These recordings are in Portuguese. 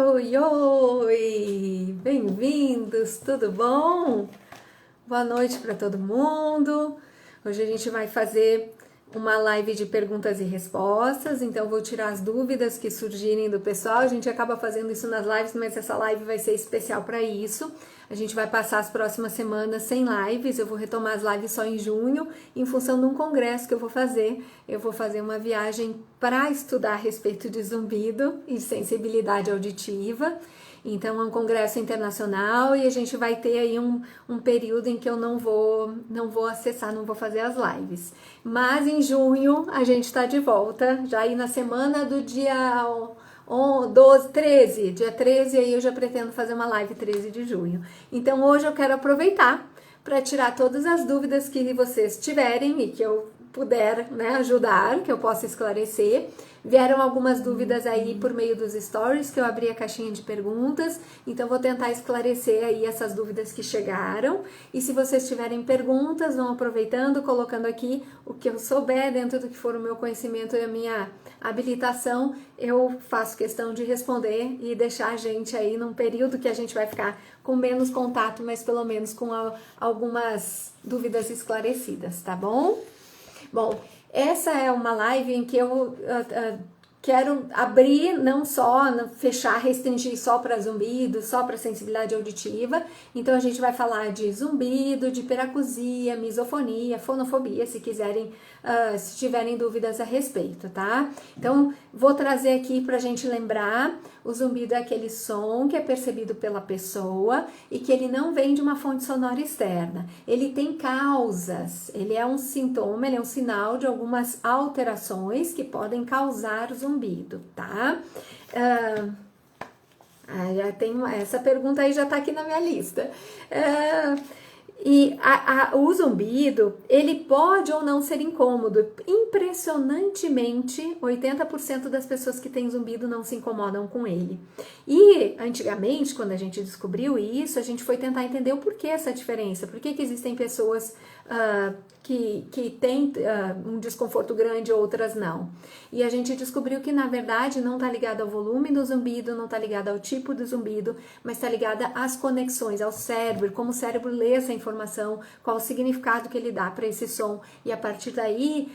Oi, oi! Bem-vindos, tudo bom? Boa noite para todo mundo. Hoje a gente vai fazer uma live de perguntas e respostas, então vou tirar as dúvidas que surgirem do pessoal. A gente acaba fazendo isso nas lives, mas essa live vai ser especial para isso. A gente vai passar as próximas semanas sem lives, eu vou retomar as lives só em junho, em função de um congresso que eu vou fazer. Eu vou fazer uma viagem para estudar a respeito de zumbido e sensibilidade auditiva. Então é um congresso internacional e a gente vai ter aí um período em que eu não vou acessar, não vou fazer as lives. Mas em junho a gente está de volta, já aí na semana do dia 12, 13, dia 13, aí eu já pretendo fazer uma live 13 de junho. Então hoje eu quero aproveitar para tirar todas as dúvidas que vocês tiverem e que eu puder, né, ajudar, que eu possa esclarecer. Vieram algumas dúvidas aí por meio dos stories, que eu abri a caixinha de perguntas, então vou tentar esclarecer aí essas dúvidas que chegaram. E se vocês tiverem perguntas, vão aproveitando, colocando aqui o que eu souber, dentro do que for o meu conhecimento e a minha habilitação, eu faço questão de responder e deixar a gente aí num período que a gente vai ficar com menos contato, mas pelo menos com algumas dúvidas esclarecidas, tá bom? Bom, essa é uma live em que eu quero abrir, não só, fechar, restringir só para zumbido, só para sensibilidade auditiva. Então a gente vai falar de zumbido, de hiperacusia, misofonia, fonofobia, se quiserem, se tiverem dúvidas a respeito, tá? Então vou trazer aqui para a gente lembrar, o zumbido é aquele som que é percebido pela pessoa e que ele não vem de uma fonte sonora externa. Ele tem causas, ele é um sintoma, ele é um sinal de algumas alterações que podem causar zumbido, tá? Já tem essa pergunta aí já tá aqui na minha lista. O zumbido, ele pode ou não ser incômodo. Impressionantemente, 80% das pessoas que têm zumbido não se incomodam com ele. E, antigamente, quando a gente descobriu isso, a gente foi tentar entender o porquê essa diferença. Por que existem pessoas que têm um desconforto grande e outras não. E a gente descobriu que, na verdade, não está ligado ao volume do zumbido, não está ligado ao tipo do zumbido, mas está ligada às conexões, ao cérebro, como o cérebro lê essa informação, qual o significado que ele dá para esse som. E a partir daí,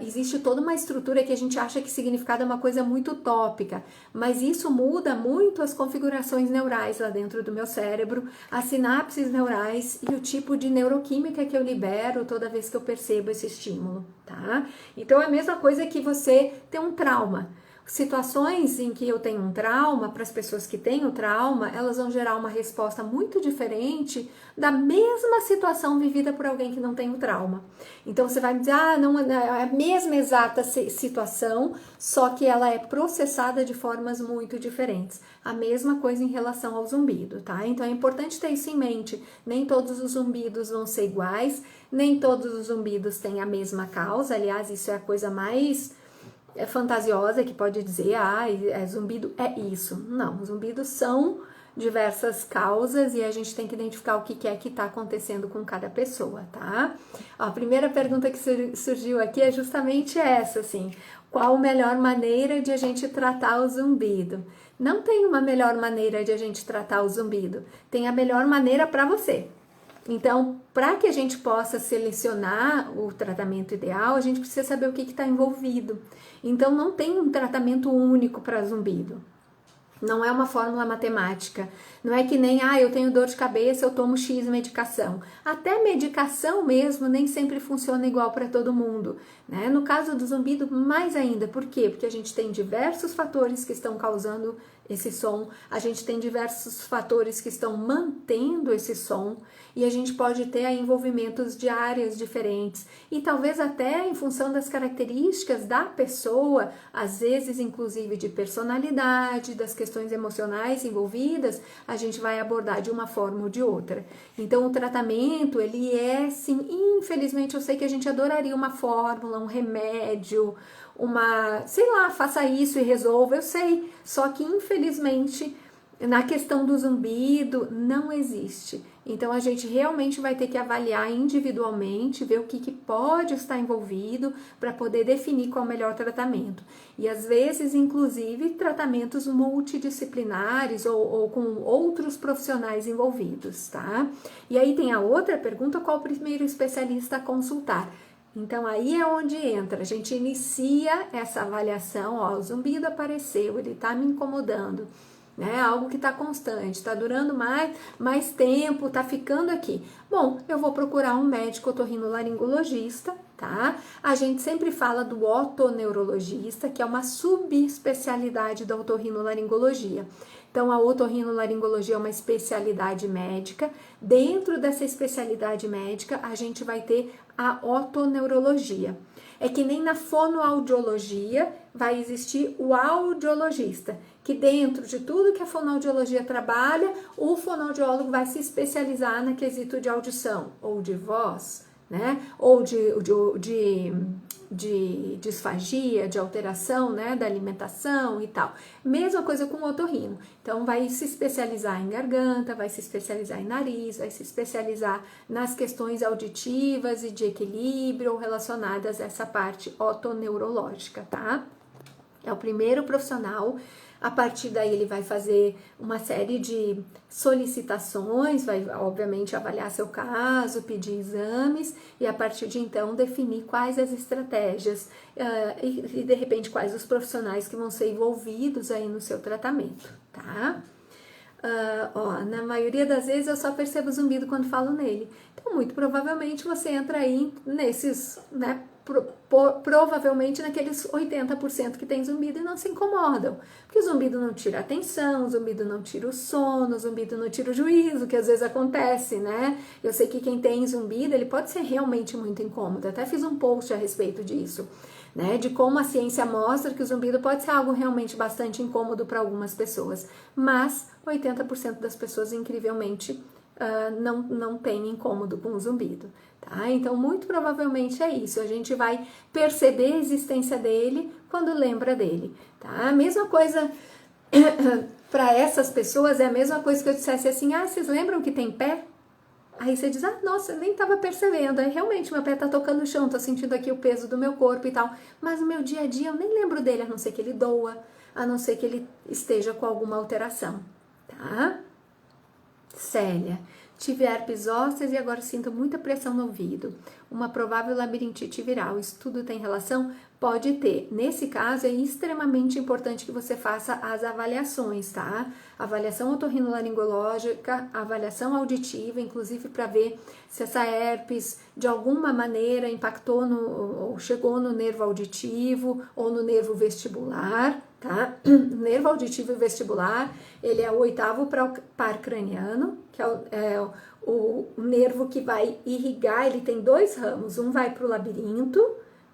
existe toda uma estrutura que a gente acha que significado é uma coisa muito utópica, mas isso muda muito as configurações neurais lá dentro do meu cérebro, as sinapses neurais e o tipo de neuroquímica que eu libero toda vez que eu percebo esse estímulo, tá? Então é a mesma coisa que você ter um trauma. Situações em que eu tenho um trauma, para as pessoas que têm o trauma, elas vão gerar uma resposta muito diferente da mesma situação vivida por alguém que não tem o trauma. Então você vai me dizer, não é a mesma exata situação, só que ela é processada de formas muito diferentes. A mesma coisa em relação ao zumbido, tá? Então é importante ter isso em mente. Nem todos os zumbidos vão ser iguais, nem todos os zumbidos têm a mesma causa. Aliás, isso é a coisa mais fantasiosa que pode dizer, zumbido é isso. Não, zumbidos são diversas causas e a gente tem que identificar o que é que está acontecendo com cada pessoa, tá? A primeira pergunta que surgiu aqui é justamente essa, assim, qual a melhor maneira de a gente tratar o zumbido? Não tem uma melhor maneira de a gente tratar o zumbido, tem a melhor maneira para você. Então, para que a gente possa selecionar o tratamento ideal, a gente precisa saber o que está envolvido. Então, não tem um tratamento único para zumbido. Não é uma fórmula matemática. Não é que nem, eu tenho dor de cabeça, eu tomo X medicação. Até medicação mesmo nem sempre funciona igual para todo mundo, né? No caso do zumbido, mais ainda. Por quê? Porque a gente tem diversos fatores que estão causando esse som, a gente tem diversos fatores que estão mantendo esse som e a gente pode ter envolvimentos de áreas diferentes e talvez até em função das características da pessoa, às vezes inclusive de personalidade, das questões emocionais envolvidas, a gente vai abordar de uma forma ou de outra. Então o tratamento, ele é sim, infelizmente eu sei que a gente adoraria uma fórmula, um remédio, faça isso e resolva, eu sei, só que infelizmente Na questão do zumbido, não existe. Então, a gente realmente vai ter que avaliar individualmente, ver o que pode estar envolvido para poder definir qual é o melhor tratamento. E, às vezes, inclusive, tratamentos multidisciplinares ou com outros profissionais envolvidos, tá? E aí tem a outra pergunta, qual o primeiro especialista a consultar? Então, aí é onde entra, a gente inicia essa avaliação, ó, o zumbido apareceu, ele tá me incomodando, né? Algo que está constante, está durando mais tempo, está ficando aqui. Bom, eu vou procurar um médico otorrinolaringologista, tá? A gente sempre fala do otoneurologista, que é uma subespecialidade da otorrinolaringologia. Então, a otorrinolaringologia é uma especialidade médica. Dentro dessa especialidade médica, a gente vai ter a otoneurologia. É que nem na fonoaudiologia vai existir o audiologista, que dentro de tudo que a fonoaudiologia trabalha, o fonoaudiólogo vai se especializar no quesito de audição, ou de voz, né? Ou de disfagia, de alteração, né, da alimentação e tal. Mesma coisa com o otorrino. Então, vai se especializar em garganta, vai se especializar em nariz, vai se especializar nas questões auditivas e de equilíbrio relacionadas a essa parte otoneurológica, tá? É o primeiro profissional. A partir daí ele vai fazer uma série de solicitações, vai obviamente avaliar seu caso, pedir exames e a partir de então definir quais as estratégias e de repente quais os profissionais que vão ser envolvidos aí no seu tratamento, tá? Na maioria das vezes eu só percebo zumbido quando falo nele. Então, muito provavelmente você entra aí nesses, né? Provavelmente naqueles 80% que tem zumbido e não se incomodam. Porque o zumbido não tira a atenção, o zumbido não tira o sono, o zumbido não tira o juízo, que às vezes acontece, né? Eu sei que quem tem zumbido, ele pode ser realmente muito incômodo. Até fiz um post a respeito disso, né? De como a ciência mostra que o zumbido pode ser algo realmente bastante incômodo para algumas pessoas. Mas 80% das pessoas, incrivelmente, não tem incômodo com o zumbido, tá? Então, muito provavelmente é isso. A gente vai perceber a existência dele quando lembra dele, tá? A mesma coisa para essas pessoas é a mesma coisa que eu dissesse assim, vocês lembram que tem pé? Aí você diz, nossa, eu nem tava percebendo, aí realmente meu pé tá tocando o chão, tô sentindo aqui o peso do meu corpo e tal, mas no meu dia a dia eu nem lembro dele, a não ser que ele doa, a não ser que ele esteja com alguma alteração, tá? Célia, tive herpes zoster e agora sinto muita pressão no ouvido. Uma provável labirintite viral. Isso tudo tem relação? Pode ter. Nesse caso, é extremamente importante que você faça as avaliações, tá? Avaliação otorrinolaringológica, avaliação auditiva, inclusive para ver se essa herpes de alguma maneira impactou ou chegou no nervo auditivo ou no nervo vestibular, tá? Nervo auditivo e vestibular, ele é o 8º par craniano, que é o nervo que vai irrigar, ele tem 2 ramos, um vai para o labirinto,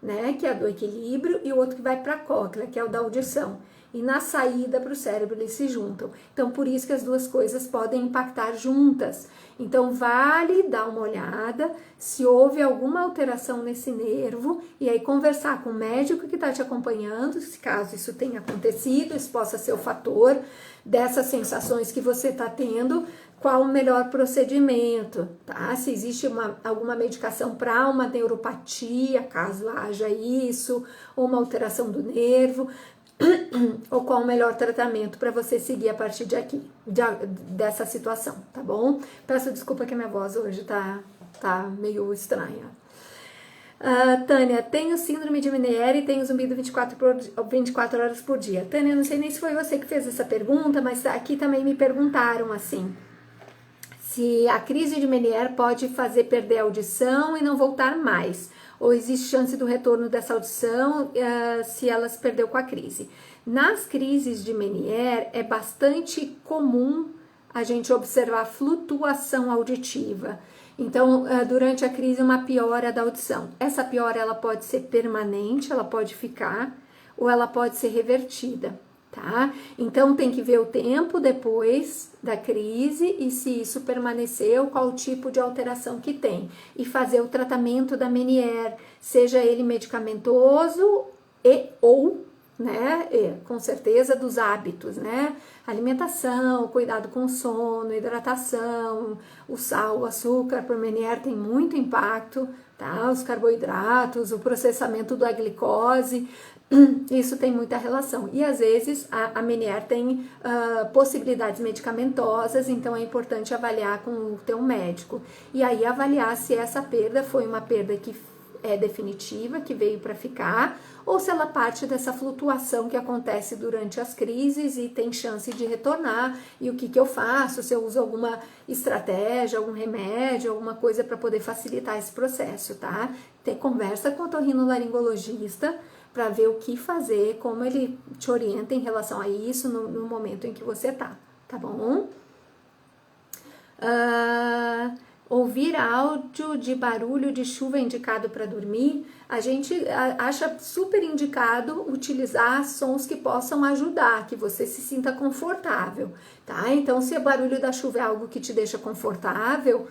né, que é do equilíbrio, e o outro que vai para a cóclea, que é o da audição. E na saída para o cérebro eles se juntam. Então, por isso que as duas coisas podem impactar juntas. Então, vale dar uma olhada se houve alguma alteração nesse nervo e aí conversar com o médico que está te acompanhando, se caso isso tenha acontecido, isso possa ser o fator dessas sensações que você está tendo, qual o melhor procedimento, tá? Se existe alguma medicação para uma neuropatia, caso haja isso, ou uma alteração do nervo, ou qual o melhor tratamento para você seguir a partir de aqui, dessa situação, tá bom? Peço desculpa que a minha voz hoje tá meio estranha. Tânia, tenho síndrome de Meniere e tenho zumbido 24 horas por dia. Tânia, não sei nem se foi você que fez essa pergunta, mas aqui também me perguntaram assim, se a crise de Meniere pode fazer perder a audição e não voltar mais, ou existe chance do retorno dessa audição se ela se perdeu com a crise. Nas crises de Meniere é bastante comum a gente observar flutuação auditiva. Então, durante a crise, uma piora da audição. Essa piora ela pode ser permanente, ela pode ficar, ou ela pode ser revertida. Tá? Então tem que ver o tempo depois da crise e se isso permaneceu, qual tipo de alteração que tem e fazer o tratamento da Meniere, seja ele medicamentoso ou né? Com certeza dos hábitos, né? Alimentação, cuidado com o sono, hidratação, o sal, o açúcar por Meniere tem muito impacto, tá? Os carboidratos, o processamento da glicose, isso tem muita relação. E às vezes a Meniere tem possibilidades medicamentosas, então é importante avaliar com o teu médico. E aí avaliar se essa perda foi uma perda que é definitiva, que veio para ficar, ou se ela parte dessa flutuação que acontece durante as crises e tem chance de retornar, e o que eu faço, se eu uso alguma estratégia, algum remédio, alguma coisa para poder facilitar esse processo, tá? Conversa com o otorrinolaringologista para ver o que fazer, como ele te orienta em relação a isso no momento em que você tá bom? Ouvir áudio de barulho de chuva indicado para dormir, a gente acha super indicado utilizar sons que possam ajudar, que você se sinta confortável, tá? Então, se o barulho da chuva é algo que te deixa confortável,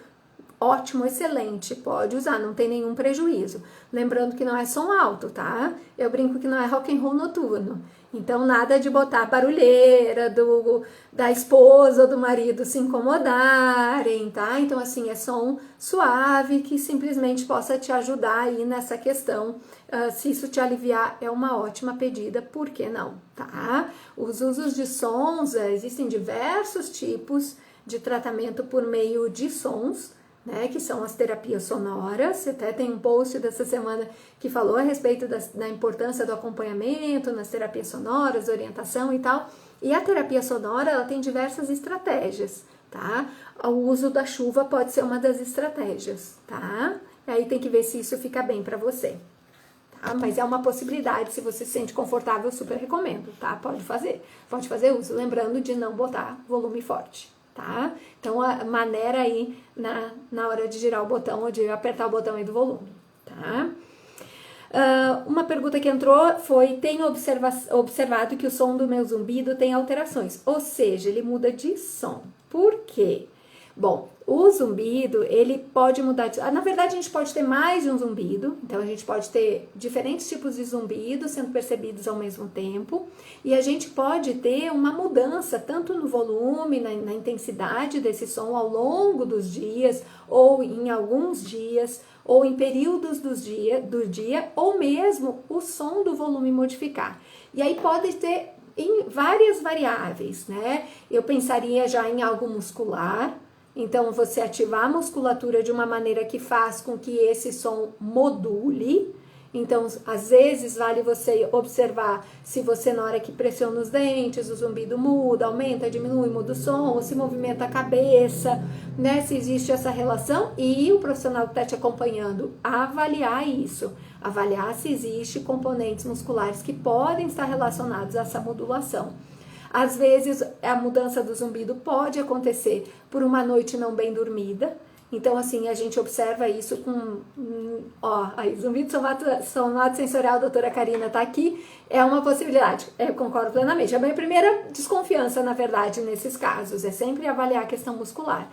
ótimo, excelente, pode usar, não tem nenhum prejuízo. Lembrando que não é som alto, tá? Eu brinco que não é rock and roll noturno. Então, nada de botar barulheira da esposa ou do marido se incomodarem, tá? Então, assim, é som suave que simplesmente possa te ajudar aí nessa questão. Se isso te aliviar, é uma ótima pedida, por que não, tá? Os usos de sons, existem diversos tipos de tratamento por meio de sons, né, que são as terapias sonoras. Até tem um post dessa semana que falou a respeito da importância do acompanhamento nas terapias sonoras, orientação e tal. E a terapia sonora, ela tem diversas estratégias, tá? O uso da chuva pode ser uma das estratégias, tá? E aí tem que ver se isso fica bem para você, tá? Mas é uma possibilidade, se você se sente confortável, eu super recomendo, tá? Pode fazer uso, lembrando de não botar volume forte, tá? Então, a maneira aí na hora de girar o botão ou de apertar o botão aí do volume, tá? Uma pergunta que entrou foi: tenho observado que o som do meu zumbido tem alterações, ou seja, ele muda de som. Por quê? Bom, o zumbido, ele pode mudar na verdade, a gente pode ter mais de um zumbido, então a gente pode ter diferentes tipos de zumbido sendo percebidos ao mesmo tempo, e a gente pode ter uma mudança tanto no volume, na intensidade desse som ao longo dos dias, ou em alguns dias, ou em períodos do dia, ou mesmo o som do volume modificar. E aí pode ter em várias variáveis, né? Eu pensaria já em algo muscular. Então, você ativar a musculatura de uma maneira que faz com que esse som module. Então, às vezes, vale você observar se você, na hora que pressiona os dentes, o zumbido muda, aumenta, diminui, muda o som, ou se movimenta a cabeça, né? Se existe essa relação, e o profissional que está te acompanhando avaliar isso. Avaliar se existe componentes musculares que podem estar relacionados a essa modulação. Às vezes, a mudança do zumbido pode acontecer por uma noite não bem dormida. Então, assim, a gente observa isso com... aí, zumbido somato sensorial, a doutora Karina tá aqui, é uma possibilidade. Eu concordo plenamente. A minha primeira desconfiança, na verdade, nesses casos, é sempre avaliar a questão muscular,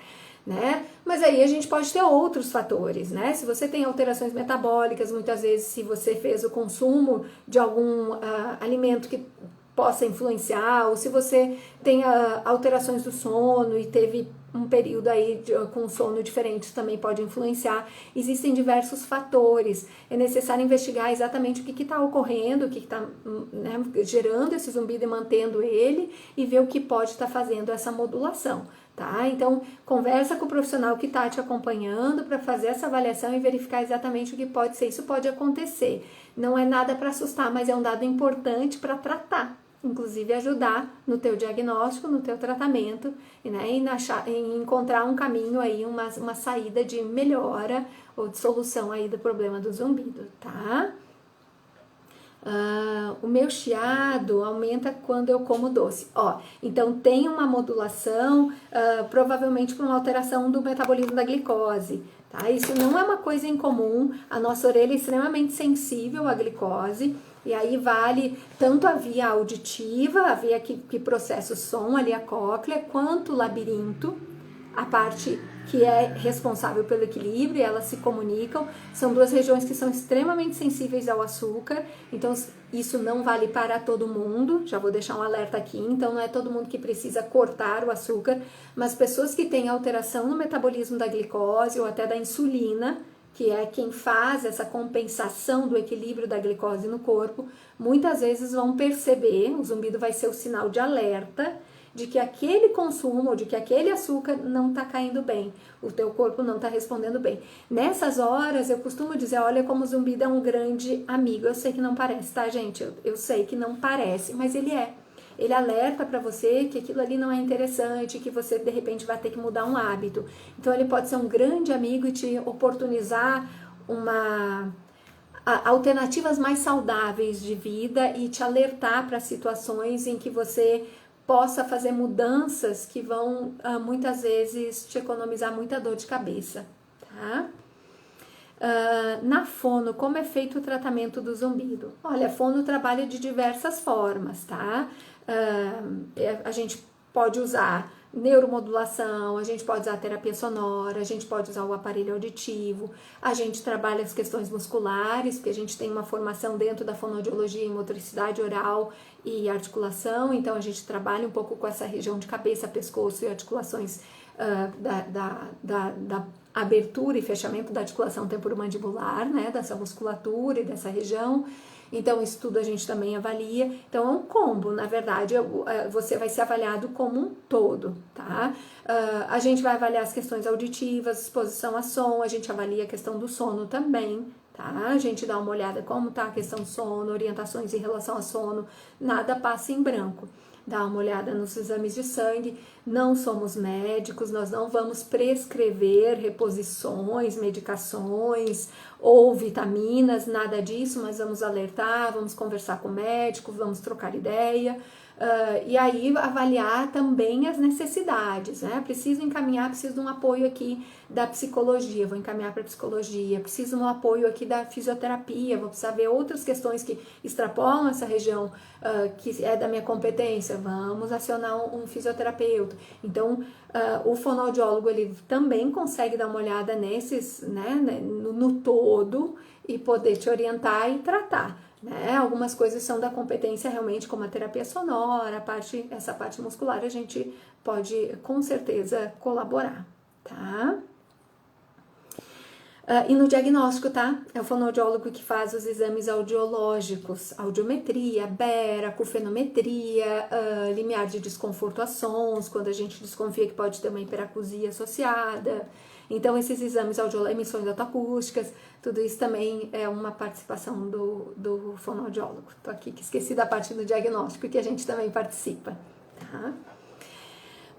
né? Mas aí a gente pode ter outros fatores, né? Se você tem alterações metabólicas, muitas vezes, se você fez o consumo de algum alimento que possa influenciar, ou se você tem alterações do sono e teve um período aí com sono diferente, também pode influenciar. Existem diversos fatores, é necessário investigar exatamente o que está ocorrendo, o que está, né, gerando esse zumbido e mantendo ele, e ver o que pode estar fazendo essa modulação, tá? Então, conversa com o profissional que está te acompanhando para fazer essa avaliação e verificar exatamente o que pode ser. Isso pode acontecer, não é nada para assustar, mas é um dado importante para tratar, inclusive ajudar no teu diagnóstico, no teu tratamento, né, em encontrar um caminho aí, uma saída de melhora ou de solução aí do problema do zumbido, tá? O meu chiado aumenta quando eu como doce. Então tem uma modulação, provavelmente por uma alteração do metabolismo da glicose, tá? Isso não é uma coisa incomum, a nossa orelha é extremamente sensível à glicose, e aí vale tanto a via auditiva, a via que processa o som ali, a cóclea, quanto o labirinto, a parte que é responsável pelo equilíbrio, e elas se comunicam. São duas regiões que são extremamente sensíveis ao açúcar, então isso não vale para todo mundo, já vou deixar um alerta aqui, então não é todo mundo que precisa cortar o açúcar, mas pessoas que têm alteração no metabolismo da glicose ou até da insulina, que é quem faz essa compensação do equilíbrio da glicose no corpo, muitas vezes vão perceber, o zumbido vai ser o sinal de alerta, de que aquele consumo, ou de que aquele açúcar não está caindo bem, o teu corpo não está respondendo bem. Nessas horas, eu costumo dizer, olha como o zumbido é um grande amigo. Eu sei que não parece, tá, gente? Eu sei que não parece, mas ele é. Ele alerta para você que aquilo ali não é interessante, que você, de repente, vai ter que mudar um hábito. Então, ele pode ser um grande amigo e te oportunizar alternativas mais saudáveis de vida e te alertar para situações em que você possa fazer mudanças que vão muitas vezes te economizar muita dor de cabeça, tá? Na fono, como é feito o tratamento do zumbido? Olha, a fono trabalha de diversas formas, tá? A gente pode usar neuromodulação, a gente pode usar terapia sonora, a gente pode usar o aparelho auditivo, a gente trabalha as questões musculares, porque a gente tem uma formação dentro da fonoaudiologia em motricidade oral e articulação, então a gente trabalha um pouco com essa região de cabeça, pescoço e articulações da abertura e fechamento da articulação temporomandibular, né, dessa musculatura e dessa região. Então, isso tudo a gente também avalia. Então, é um combo, na verdade, você vai ser avaliado como um todo, tá? A gente vai avaliar as questões auditivas, exposição a som, a gente avalia a questão do sono também, tá? A gente dá uma olhada como tá a questão do sono, orientações em relação a sono, nada passa em branco. Dá uma olhada nos exames de sangue, não somos médicos, nós não vamos prescrever reposições, medicações ou vitaminas, nada disso, mas vamos alertar, vamos conversar com o médico, vamos trocar ideia. E aí avaliar também as necessidades, né? Preciso encaminhar, preciso de um apoio aqui da psicologia, vou encaminhar para a psicologia, preciso de um apoio aqui da fisioterapia, vou precisar ver outras questões que extrapolam essa região que é da minha competência, vamos acionar um fisioterapeuta. Então, o fonoaudiólogo, ele também consegue dar uma olhada nesses, né, no todo e poder te orientar e tratar. Né? Algumas coisas são da competência realmente, como a terapia sonora, essa parte muscular a gente pode com certeza colaborar, tá? E no diagnóstico, tá? É o fonoaudiólogo que faz os exames audiológicos, audiometria, bera, acufenometria, limiar de desconforto a sons, quando a gente desconfia que pode ter uma hiperacusia associada. Então, esses exames emissões autoacústicas, tudo isso também é uma participação do fonoaudiólogo. Tô aqui que esqueci da parte do diagnóstico, que a gente também participa, tá?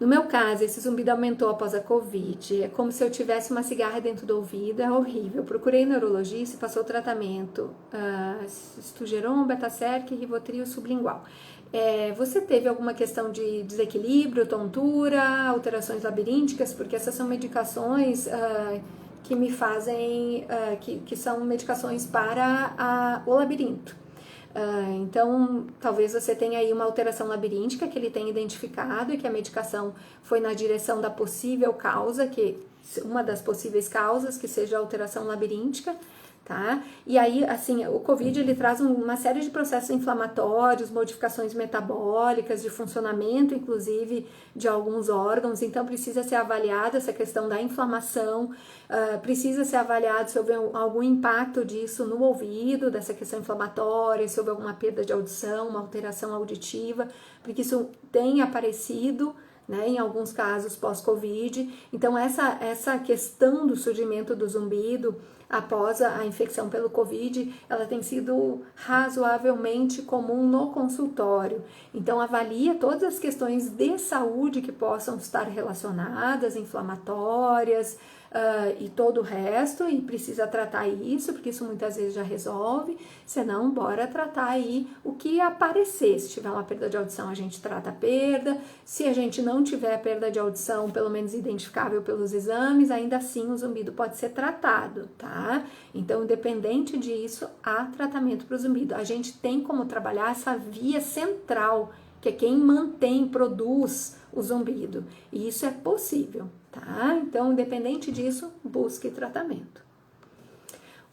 No meu caso, esse zumbido aumentou após a Covid. É como se eu tivesse uma cigarra dentro do ouvido, é horrível. Procurei neurologista e passou o tratamento. Estugeron, Betaserc, Rivotril sublingual. Você teve alguma questão de desequilíbrio, tontura, alterações labirínticas? Porque essas são medicações que me fazem, que são medicações para o labirinto. Então, talvez você tenha aí uma alteração labiríntica que ele tenha identificado e que a medicação foi na direção da possível causa, uma das possíveis causas que seja a alteração labiríntica, tá? E aí, assim, o COVID, ele traz uma série de processos inflamatórios, modificações metabólicas, de funcionamento, inclusive, de alguns órgãos, então precisa ser avaliada essa questão da inflamação, precisa ser avaliado se houver algum impacto disso no ouvido, dessa questão inflamatória, se houver alguma perda de audição, uma alteração auditiva, porque isso tem aparecido, né, em alguns casos pós-Covid. Então, essa questão do surgimento do zumbido após a infecção pelo Covid, ela tem sido razoavelmente comum no consultório. Então, avalia todas as questões de saúde que possam estar relacionadas, inflamatórias, e todo o resto, e precisa tratar isso, porque isso muitas vezes já resolve, senão bora tratar aí o que aparecer. Se tiver uma perda de audição, a gente trata a perda, se a gente não tiver perda de audição, pelo menos identificável pelos exames, ainda assim o zumbido pode ser tratado, tá? Então, independente disso, há tratamento para o zumbido. A gente tem como trabalhar essa via central, que é quem mantém, produz o zumbido. E isso é possível, tá? Então, independente disso, busque tratamento.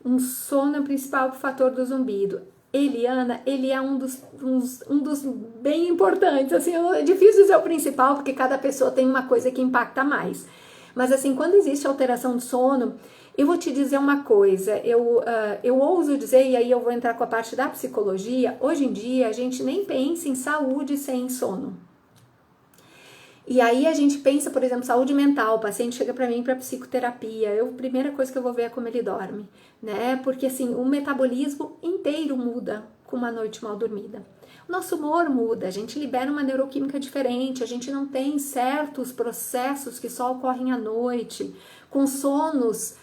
Um sono é o principal fator do zumbido. Eliana, ele é um dos bem importantes, assim, é difícil dizer o principal, porque cada pessoa tem uma coisa que impacta mais. Mas assim, quando existe alteração de sono, eu vou te dizer uma coisa, eu ouso dizer, e aí eu vou entrar com a parte da psicologia, hoje em dia a gente nem pensa em saúde sem sono. E aí a gente pensa, por exemplo, saúde mental, o paciente chega para mim para psicoterapia, a primeira coisa que eu vou ver é como ele dorme, né? Porque assim, o metabolismo inteiro muda com uma noite mal dormida. O nosso humor muda, a gente libera uma neuroquímica diferente, a gente não tem certos processos que só ocorrem à noite, com sonos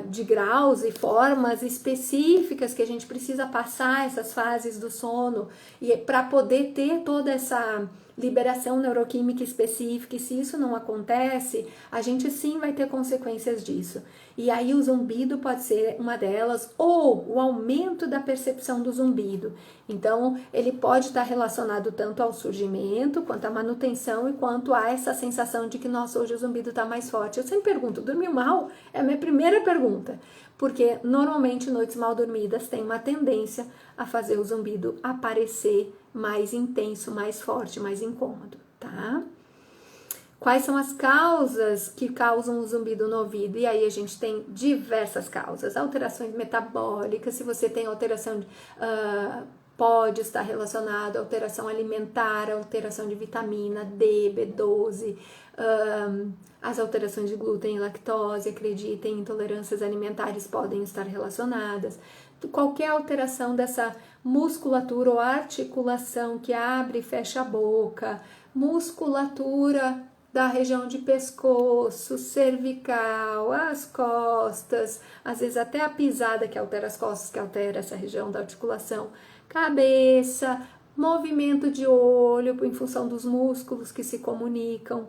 de graus e formas específicas que a gente precisa passar essas fases do sono e para poder ter toda essa liberação neuroquímica específica, e se isso não acontece, a gente sim vai ter consequências disso. E aí o zumbido pode ser uma delas, ou o aumento da percepção do zumbido. Então, ele pode estar relacionado tanto ao surgimento, quanto à manutenção, e quanto a essa sensação de que, nossa, hoje o zumbido está mais forte. Eu sempre pergunto, dormiu mal? É a minha primeira pergunta. Porque, normalmente, noites mal dormidas têm uma tendência a fazer o zumbido aparecer mais intenso, mais forte, mais incômodo, tá? Quais são as causas que causam o zumbido no ouvido? E aí a gente tem diversas causas. Alterações metabólicas, se você tem alteração, pode estar relacionado à alteração alimentar, alteração de vitamina D, B12, as alterações de glúten e lactose, acreditem, intolerâncias alimentares podem estar relacionadas. Qualquer alteração dessa musculatura ou articulação que abre e fecha a boca, musculatura da região de pescoço, cervical, as costas, às vezes até a pisada que altera as costas, que altera essa região da articulação, cabeça, movimento de olho em função dos músculos que se comunicam.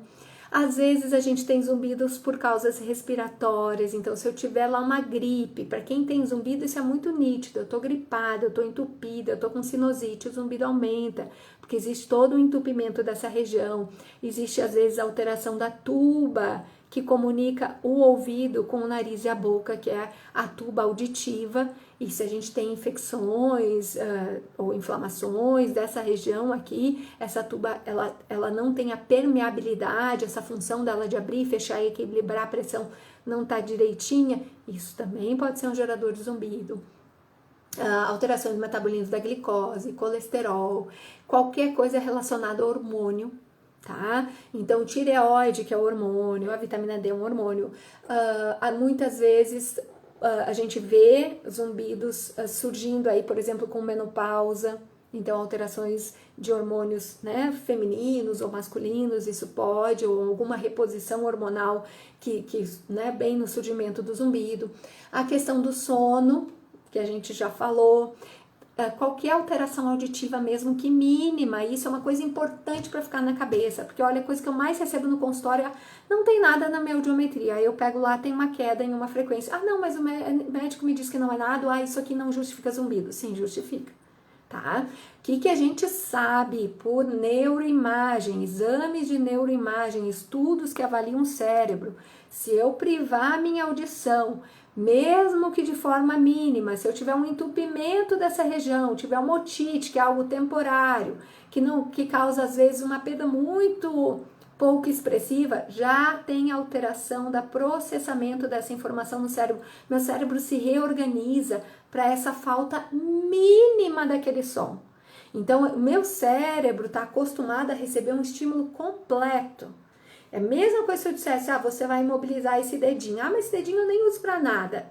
Às vezes a gente tem zumbidos por causas respiratórias, então se eu tiver lá uma gripe, para quem tem zumbido isso é muito nítido, eu tô gripada, eu tô entupida, eu tô com sinusite, o zumbido aumenta, porque existe todo o entupimento dessa região, existe às vezes a alteração da tuba, que comunica o ouvido com o nariz e a boca, que é a tuba auditiva, e se a gente tem infecções ou inflamações dessa região aqui, essa tuba ela não tem a permeabilidade, essa função dela de abrir, fechar e equilibrar a pressão não está direitinha, isso também pode ser um gerador de zumbido. Alteração do metabolismo da glicose, colesterol, qualquer coisa relacionada ao hormônio, tá? Então, tireoide, que é o hormônio, a vitamina D é um hormônio, muitas vezes a gente vê zumbidos surgindo aí, por exemplo, com menopausa, então alterações de hormônios, né, femininos ou masculinos, isso pode, ou alguma reposição hormonal que né, bem no surgimento do zumbido. A questão do sono, que a gente já falou, qualquer alteração auditiva mesmo que mínima, isso é uma coisa importante para ficar na cabeça, porque olha, a coisa que eu mais recebo no consultório é, não tem nada na minha audiometria, aí eu pego lá, tem uma queda em uma frequência, não, mas o médico me disse que não é nada, isso aqui não justifica zumbido, sim, justifica, tá? O que a gente sabe por neuroimagem, exames de neuroimagem, estudos que avaliam o cérebro, se eu privar a minha audição, mesmo que de forma mínima, se eu tiver um entupimento dessa região, tiver uma otite, que é algo temporário, que causa às vezes uma perda muito pouco expressiva, já tem alteração da processamento dessa informação no cérebro. Meu cérebro se reorganiza para essa falta mínima daquele som. Então, o meu cérebro está acostumado a receber um estímulo completo. É a mesma coisa se eu dissesse, você vai imobilizar esse dedinho. Mas esse dedinho eu nem uso para nada.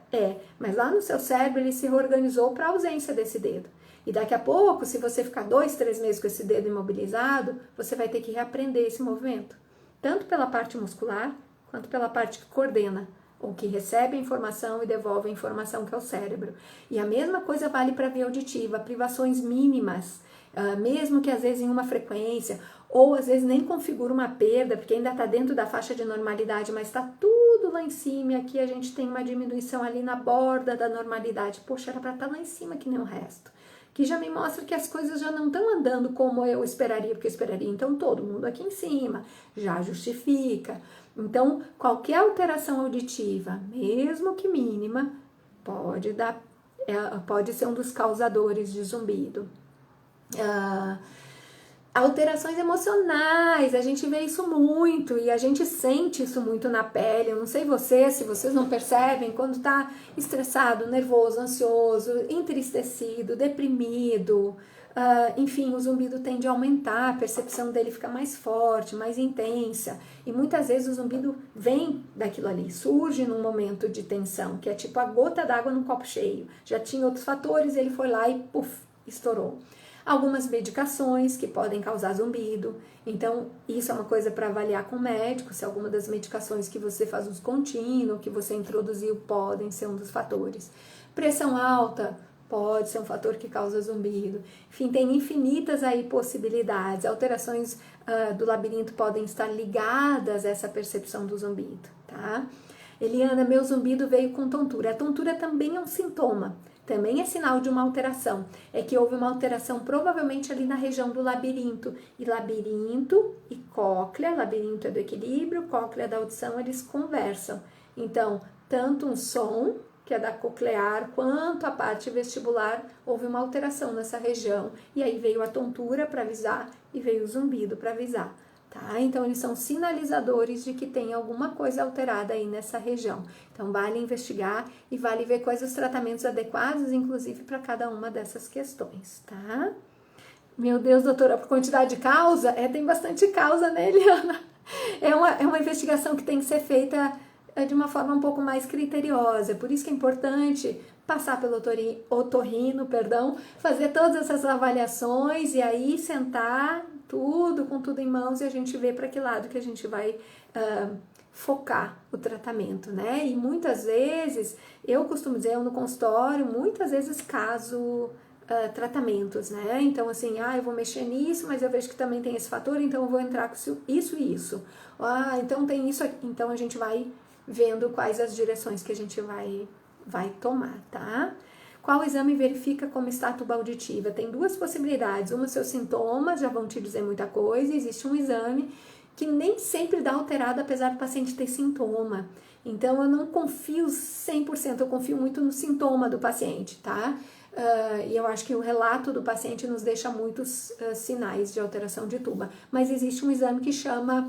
Mas lá no seu cérebro ele se reorganizou para a ausência desse dedo. E daqui a pouco, se você ficar 2, 3 meses com esse dedo imobilizado, você vai ter que reaprender esse movimento. Tanto pela parte muscular, quanto pela parte que coordena, ou que recebe a informação e devolve a informação, que é o cérebro. E a mesma coisa vale para a via auditiva, privações mínimas, mesmo que às vezes em uma frequência, ou às vezes nem configura uma perda, porque ainda está dentro da faixa de normalidade, mas está tudo lá em cima, e aqui a gente tem uma diminuição ali na borda da normalidade. Poxa, era para estar lá em cima que nem o resto. que já me mostra que as coisas já não estão andando como eu esperaria, porque eu esperaria então todo mundo aqui em cima, já justifica. Então, qualquer alteração auditiva, mesmo que mínima, pode ser um dos causadores de zumbido. Alterações emocionais, a gente vê isso muito e a gente sente isso muito na pele. Eu não sei se vocês não percebem, quando tá estressado, nervoso, ansioso, entristecido, deprimido, enfim, o zumbido tende a aumentar, a percepção dele fica mais forte, mais intensa. E muitas vezes o zumbido vem daquilo ali, surge num momento de tensão, que é tipo a gota d'água num copo cheio. Já tinha outros fatores, ele foi lá e puf, estourou. Algumas medicações que podem causar zumbido, então isso é uma coisa para avaliar com o médico, se alguma das medicações que você faz uso contínuo, que você introduziu, podem ser um dos fatores. Pressão alta pode ser um fator que causa zumbido. Enfim, tem infinitas aí possibilidades. Alterações do labirinto podem estar ligadas a essa percepção do zumbido, tá? Eliana, meu zumbido veio com tontura. A tontura também é um sintoma. Também é sinal de uma alteração, é que houve uma alteração provavelmente ali na região do labirinto, e labirinto e cóclea, labirinto é do equilíbrio, cóclea é da audição, eles conversam. Então, tanto um som, que é da coclear, quanto a parte vestibular, houve uma alteração nessa região, e aí veio a tontura para avisar e veio o zumbido para avisar. Tá? Então, eles são sinalizadores de que tem alguma coisa alterada aí nessa região. Então, vale investigar e vale ver quais os tratamentos adequados, inclusive, para cada uma dessas questões, tá? Meu Deus, doutora, por quantidade de causa? Tem bastante causa, né, Eliana? É uma investigação que tem que ser feita de uma forma um pouco mais criteriosa. Por isso que é importante passar pelo otorrino, fazer todas essas avaliações e aí sentar com tudo em mãos e a gente vê para que lado que a gente vai focar o tratamento, né? E muitas vezes, eu costumo dizer, eu no consultório, muitas vezes caso tratamentos, né? Então, assim, eu vou mexer nisso, mas eu vejo que também tem esse fator, então eu vou entrar com isso e isso. Então tem isso aqui. Então a gente vai vendo quais as direções que a gente vai tomar, tá? Qual exame verifica como está a tuba auditiva? Tem duas possibilidades. Uma, seus sintomas já vão te dizer muita coisa. Existe um exame que nem sempre dá alterado, apesar do paciente ter sintoma. Então, eu não confio 100%, eu confio muito no sintoma do paciente, tá? E eu acho que o relato do paciente nos deixa muitos sinais de alteração de tuba. Mas existe um exame que chama...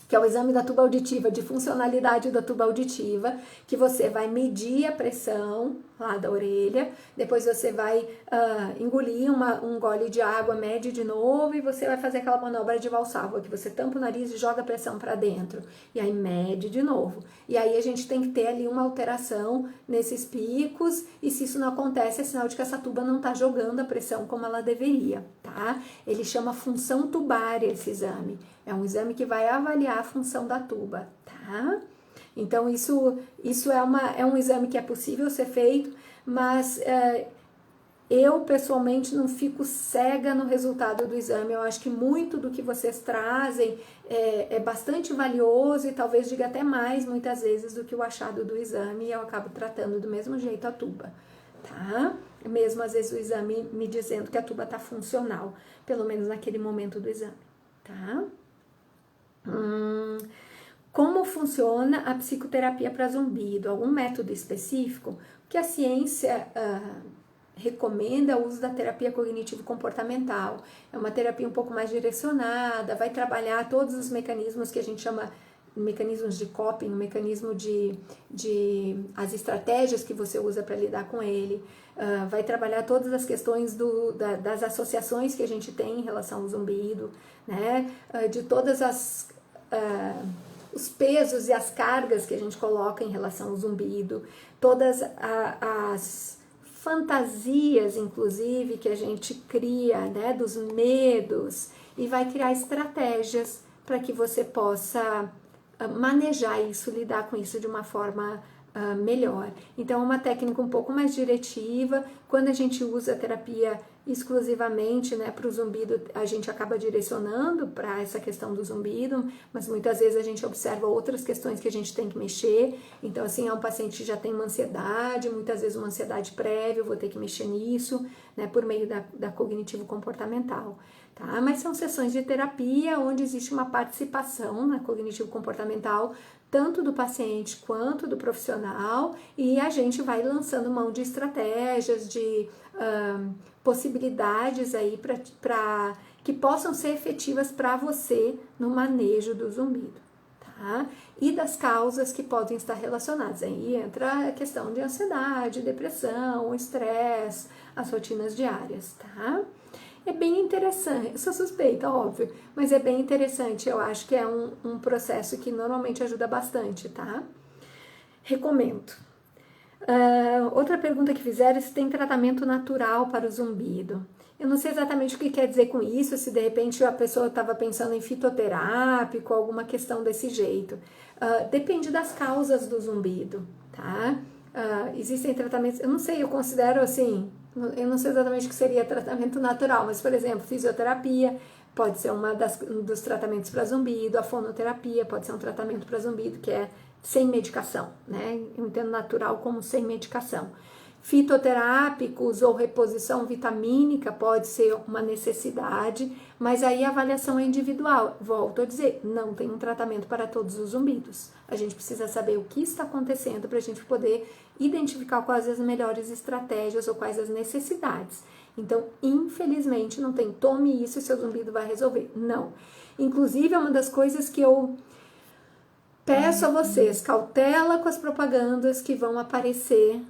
que é o exame da tuba auditiva, de funcionalidade da tuba auditiva, que você vai medir a pressão lá da orelha, depois você vai engolir um gole de água, mede de novo, e você vai fazer aquela manobra de Valsalva, que você tampa o nariz e joga a pressão para dentro, e aí mede de novo. E aí a gente tem que ter ali uma alteração nesses picos, e se isso não acontece, é sinal de que essa tuba não está jogando a pressão como ela deveria, tá? Ele chama função tubária esse exame. É um exame que vai avaliar a função da tuba, tá? Então, isso é um exame que é possível ser feito, mas eu, pessoalmente, não fico cega no resultado do exame. Eu acho que muito do que vocês trazem é bastante valioso e talvez diga até mais, muitas vezes, do que o achado do exame, e eu acabo tratando do mesmo jeito a tuba, tá? Mesmo, às vezes, o exame me dizendo que a tuba tá funcional, pelo menos naquele momento do exame, tá? Como funciona a psicoterapia para zumbido? Algum método específico? O que a ciência recomenda é o uso da terapia cognitivo-comportamental. É uma terapia um pouco mais direcionada, vai trabalhar todos os mecanismos que a gente chama mecanismos de coping, mecanismo as estratégias que você usa para lidar com ele. Vai trabalhar todas as questões das associações que a gente tem em relação ao zumbido, né? De todas os pesos e as cargas que a gente coloca em relação ao zumbido, todas as fantasias, inclusive, que a gente cria, né, dos medos, e vai criar estratégias para que você possa manejar isso, lidar com isso de uma forma melhor. Então, é uma técnica um pouco mais diretiva. Quando a gente usa a terapia exclusivamente, né, para o zumbido, a gente acaba direcionando para essa questão do zumbido, mas muitas vezes a gente observa outras questões que a gente tem que mexer. Então, assim, é um paciente que já tem uma ansiedade, muitas vezes uma ansiedade prévia, eu vou ter que mexer nisso, né, por meio da cognitivo-comportamental. Tá? Mas são sessões de terapia onde existe uma participação na cognitivo-comportamental, tanto do paciente quanto do profissional, e a gente vai lançando mão de estratégias, de possibilidades aí para que possam ser efetivas para você no manejo do zumbido, tá? E das causas que podem estar relacionadas. Aí entra a questão de ansiedade, depressão, estresse, as rotinas diárias, tá? É bem interessante, eu sou suspeita, óbvio, mas é bem interessante, eu acho que é um processo que normalmente ajuda bastante, tá? Recomendo. Outra pergunta que fizeram é se tem tratamento natural para o zumbido. Eu não sei exatamente o que quer dizer com isso, se de repente a pessoa estava pensando em fitoterápico, alguma questão desse jeito. Depende das causas do zumbido, tá? Existem tratamentos, eu não sei, eu considero assim, eu não sei exatamente o que seria tratamento natural, mas, por exemplo, fisioterapia pode ser um dos tratamentos para zumbido, a fonoterapia pode ser um tratamento para zumbido, que é sem medicação, né? Eu entendo natural como sem medicação. Fitoterápicos ou reposição vitamínica pode ser uma necessidade, mas aí a avaliação é individual. Volto a dizer, não tem um tratamento para todos os zumbidos. A gente precisa saber o que está acontecendo para a gente poder identificar quais as melhores estratégias ou quais as necessidades. Então, infelizmente, não tem tome isso e seu zumbido vai resolver. Não. Inclusive, é uma das coisas que eu peço a vocês, cautela com as propagandas que vão aparecer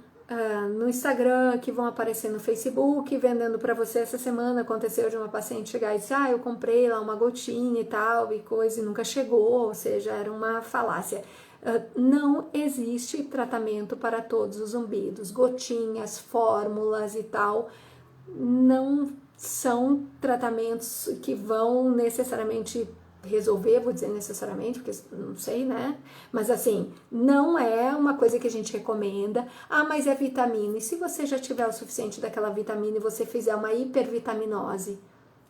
no Instagram, que vão aparecer no Facebook, vendendo para você. Essa semana aconteceu de uma paciente chegar e dizer, eu comprei lá uma gotinha e tal, e coisa, e nunca chegou, ou seja, era uma falácia. Não existe tratamento para todos os zumbidos, gotinhas, fórmulas e tal, não são tratamentos que vão necessariamente resolver, vou dizer necessariamente, porque não sei, né? Mas assim, não é uma coisa que a gente recomenda. Mas é vitamina. E se você já tiver o suficiente daquela vitamina e você fizer uma hipervitaminose,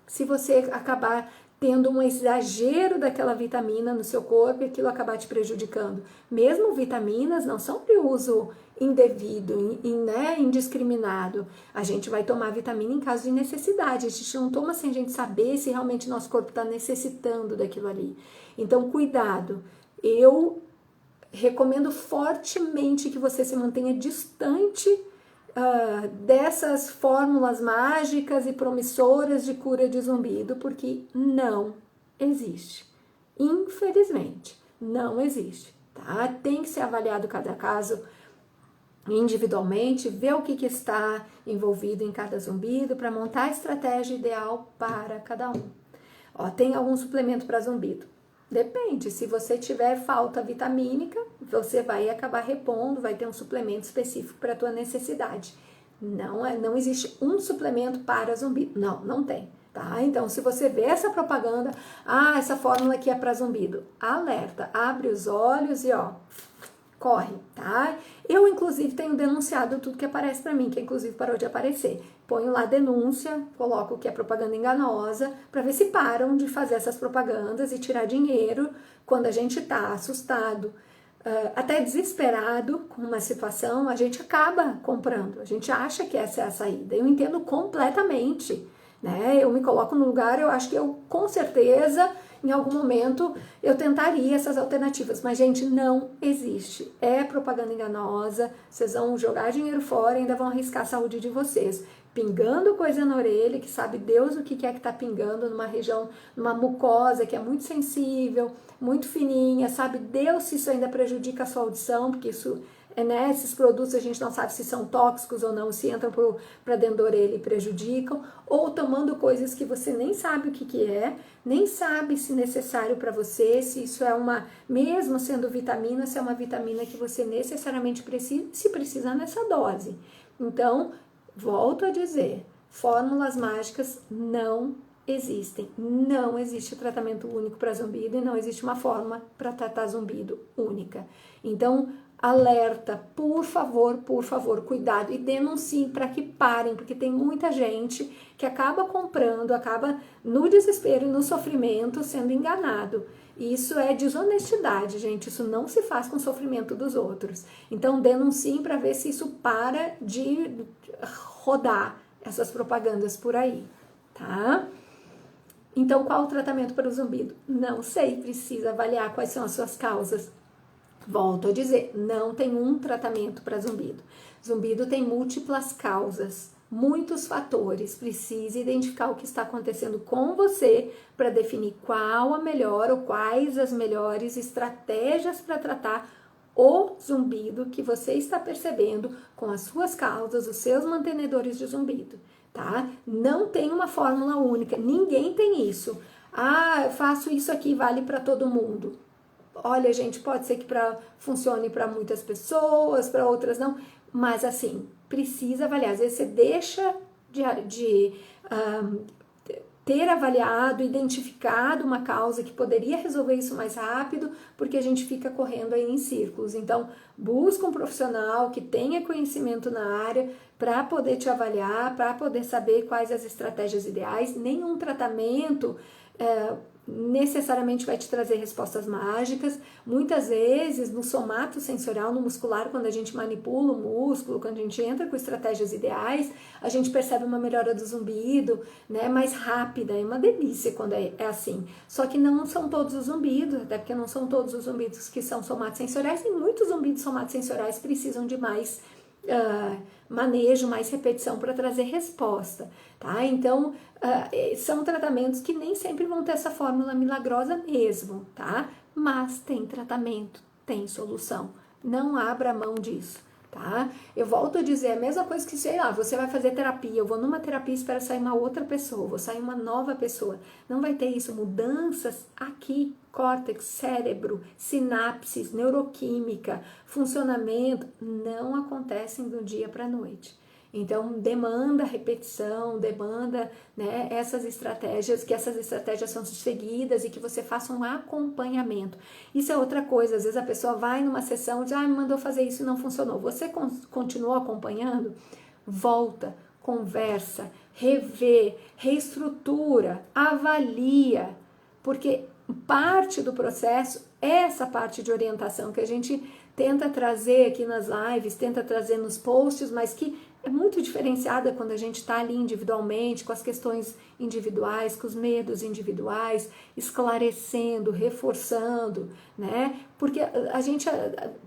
se você acabar tendo um exagero daquela vitamina no seu corpo e aquilo acabar te prejudicando. Mesmo vitaminas não são de uso indevido, né, indiscriminado. A gente vai tomar vitamina em caso de necessidade. A gente não toma sem a gente saber se realmente nosso corpo está necessitando daquilo ali. Então, cuidado. Eu recomendo fortemente que você se mantenha distante dessas fórmulas mágicas e promissoras de cura de zumbido, porque não existe. Infelizmente, não existe, tá? Tem que ser avaliado cada caso individualmente, ver o que está envolvido em cada zumbido para montar a estratégia ideal para cada um. Tem algum suplemento para zumbido? Depende, se você tiver falta vitamínica, você vai acabar repondo, vai ter um suplemento específico para a tua necessidade. Não existe um suplemento para zumbido, não tem, tá? Então, se você vê essa propaganda, essa fórmula aqui é para zumbido, alerta, abre os olhos e corre, tá? Eu, inclusive, tenho denunciado tudo que aparece para mim, que inclusive parou de aparecer. Ponho lá denúncia, coloco que é propaganda enganosa, para ver se param de fazer essas propagandas e tirar dinheiro quando a gente tá assustado, até desesperado com uma situação, a gente acaba comprando, a gente acha que essa é a saída. Eu entendo completamente, né? Eu me coloco no lugar, eu acho que eu, com certeza, em algum momento, eu tentaria essas alternativas, mas, gente, não existe. É propaganda enganosa, vocês vão jogar dinheiro fora e ainda vão arriscar a saúde de vocês. Pingando coisa na orelha, que sabe Deus o que é que tá pingando numa região, numa mucosa que é muito sensível, muito fininha, sabe Deus se isso ainda prejudica a sua audição, porque isso, né, esses produtos a gente não sabe se são tóxicos ou não, se entram para dentro da orelha e prejudicam, ou tomando coisas que você nem sabe o que é, nem sabe se necessário para você, se isso é mesmo sendo vitamina, se é uma vitamina que você necessariamente precisa, se precisa nessa dose. Então, volto a dizer, fórmulas mágicas não existem. Não existe tratamento único para zumbido e não existe uma fórmula para tratar zumbido única. Então, alerta, por favor, cuidado e denunciem para que parem, porque tem muita gente que acaba comprando, acaba no desespero e no sofrimento sendo enganado. E isso é desonestidade, gente, isso não se faz com o sofrimento dos outros. Então denunciem para ver se isso para de rodar essas propagandas por aí, tá? Então qual o tratamento para o zumbido? Não sei, precisa avaliar quais são as suas causas. Volto a dizer, não tem um tratamento para zumbido. Zumbido tem múltiplas causas, muitos fatores. Precisa identificar o que está acontecendo com você para definir qual a melhor ou quais as melhores estratégias para tratar o zumbido que você está percebendo com as suas causas, os seus mantenedores de zumbido, tá? Não tem uma fórmula única, ninguém tem isso. Ah, eu faço isso aqui, vale para todo mundo. Olha, gente, pode ser que funcione para muitas pessoas, para outras não, mas assim, precisa avaliar. Às vezes você deixa de ter avaliado, identificado uma causa que poderia resolver isso mais rápido, porque a gente fica correndo aí em círculos. Então, busca um profissional que tenha conhecimento na área para poder te avaliar, para poder saber quais as estratégias ideais. Nenhum tratamento necessariamente vai te trazer respostas mágicas. Muitas vezes no somato sensorial, no muscular, quando a gente manipula o músculo, quando a gente entra com estratégias ideais, a gente percebe uma melhora do zumbido, né, mais rápida. É uma delícia quando é assim. Só que não são todos os zumbidos, até porque não são todos os zumbidos que são somatosensoriais, e muitos zumbidos somatosensoriais precisam de mais manejo, mais repetição para trazer resposta, tá? Então, são tratamentos que nem sempre vão ter essa fórmula milagrosa mesmo, tá? Mas tem tratamento, tem solução. Não abra mão disso, tá? Eu volto a dizer a mesma coisa que, sei lá, você vai fazer terapia, eu vou numa terapia e espero sair uma outra pessoa, vou sair uma nova pessoa. Não vai ter isso, mudanças aqui, córtex, cérebro, sinapses, neuroquímica, funcionamento, não acontecem do dia para a noite. Então, demanda repetição, demanda, né, essas estratégias, que essas estratégias são seguidas e que você faça um acompanhamento. Isso é outra coisa, às vezes a pessoa vai numa sessão e diz, me mandou fazer isso e não funcionou. Você continuou acompanhando? Volta, conversa, revê, reestrutura, avalia, porque parte do processo é essa parte de orientação que a gente tenta trazer aqui nas lives, tenta trazer nos posts, mas que é muito diferenciada quando a gente está ali individualmente, com as questões individuais, com os medos individuais, esclarecendo, reforçando, né? Porque a gente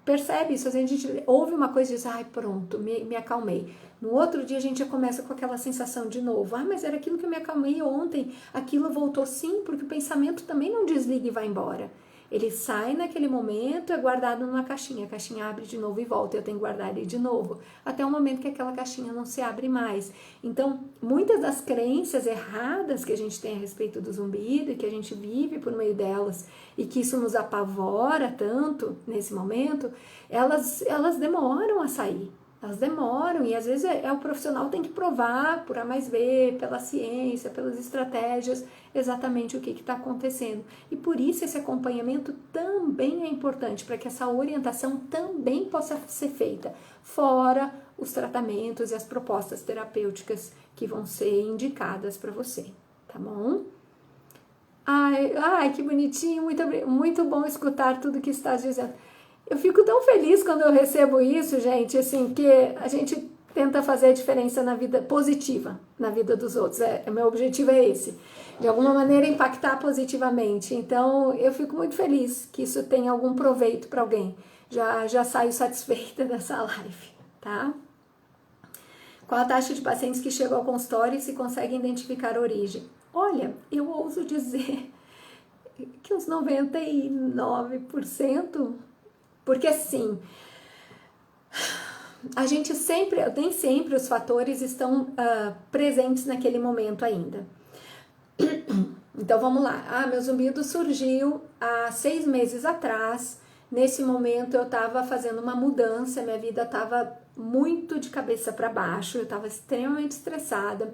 percebe isso, a gente ouve uma coisa e diz, pronto, me acalmei. No outro dia a gente já começa com aquela sensação de novo, mas era aquilo que eu me acalmei ontem, aquilo voltou sim, porque o pensamento também não desliga e vai embora. Ele sai naquele momento, é guardado numa caixinha, a caixinha abre de novo e volta, eu tenho que guardar ele de novo, até o momento que aquela caixinha não se abre mais. Então, muitas das crenças erradas que a gente tem a respeito do zumbido e que a gente vive por meio delas e que isso nos apavora tanto nesse momento, elas demoram a sair. Elas demoram e às vezes o profissional tem que provar por A mais B, pela ciência, pelas estratégias, exatamente o que está acontecendo. E por isso esse acompanhamento também é importante, para que essa orientação também possa ser feita, fora os tratamentos e as propostas terapêuticas que vão ser indicadas para você, tá bom? Ai, que bonitinho, muito bom escutar tudo que estás dizendo. Eu fico tão feliz quando eu recebo isso, gente, assim, que a gente tenta fazer a diferença na vida positiva, na vida dos outros. Meu objetivo é esse, de alguma maneira impactar positivamente. Então, eu fico muito feliz que isso tenha algum proveito para alguém. Já saio satisfeita dessa live, tá? Qual a taxa de pacientes que chegam ao consultório e se conseguem identificar a origem? Olha, eu ouso dizer que uns 99%, porque assim, nem sempre os fatores estão presentes naquele momento ainda. Então vamos lá, meu zumbido surgiu há 6 meses atrás, nesse momento eu estava fazendo uma mudança, minha vida estava muito de cabeça para baixo, eu estava extremamente estressada,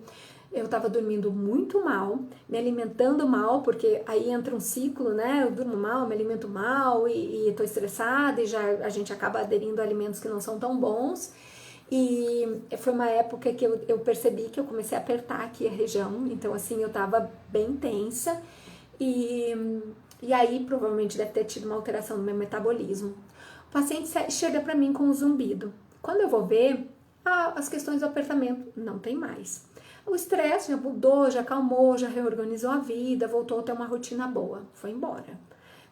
eu estava dormindo muito mal, me alimentando mal, porque aí entra um ciclo, né? Eu durmo mal, me alimento mal e tô estressada e já a gente acaba aderindo a alimentos que não são tão bons. E foi uma época que eu percebi que eu comecei a apertar aqui a região, então assim, eu tava bem tensa e aí provavelmente deve ter tido uma alteração no meu metabolismo. O paciente chega para mim com um zumbido. Quando eu vou ver, as questões do apertamento não tem mais. O estresse já mudou, já acalmou, já reorganizou a vida, voltou a ter uma rotina boa, foi embora.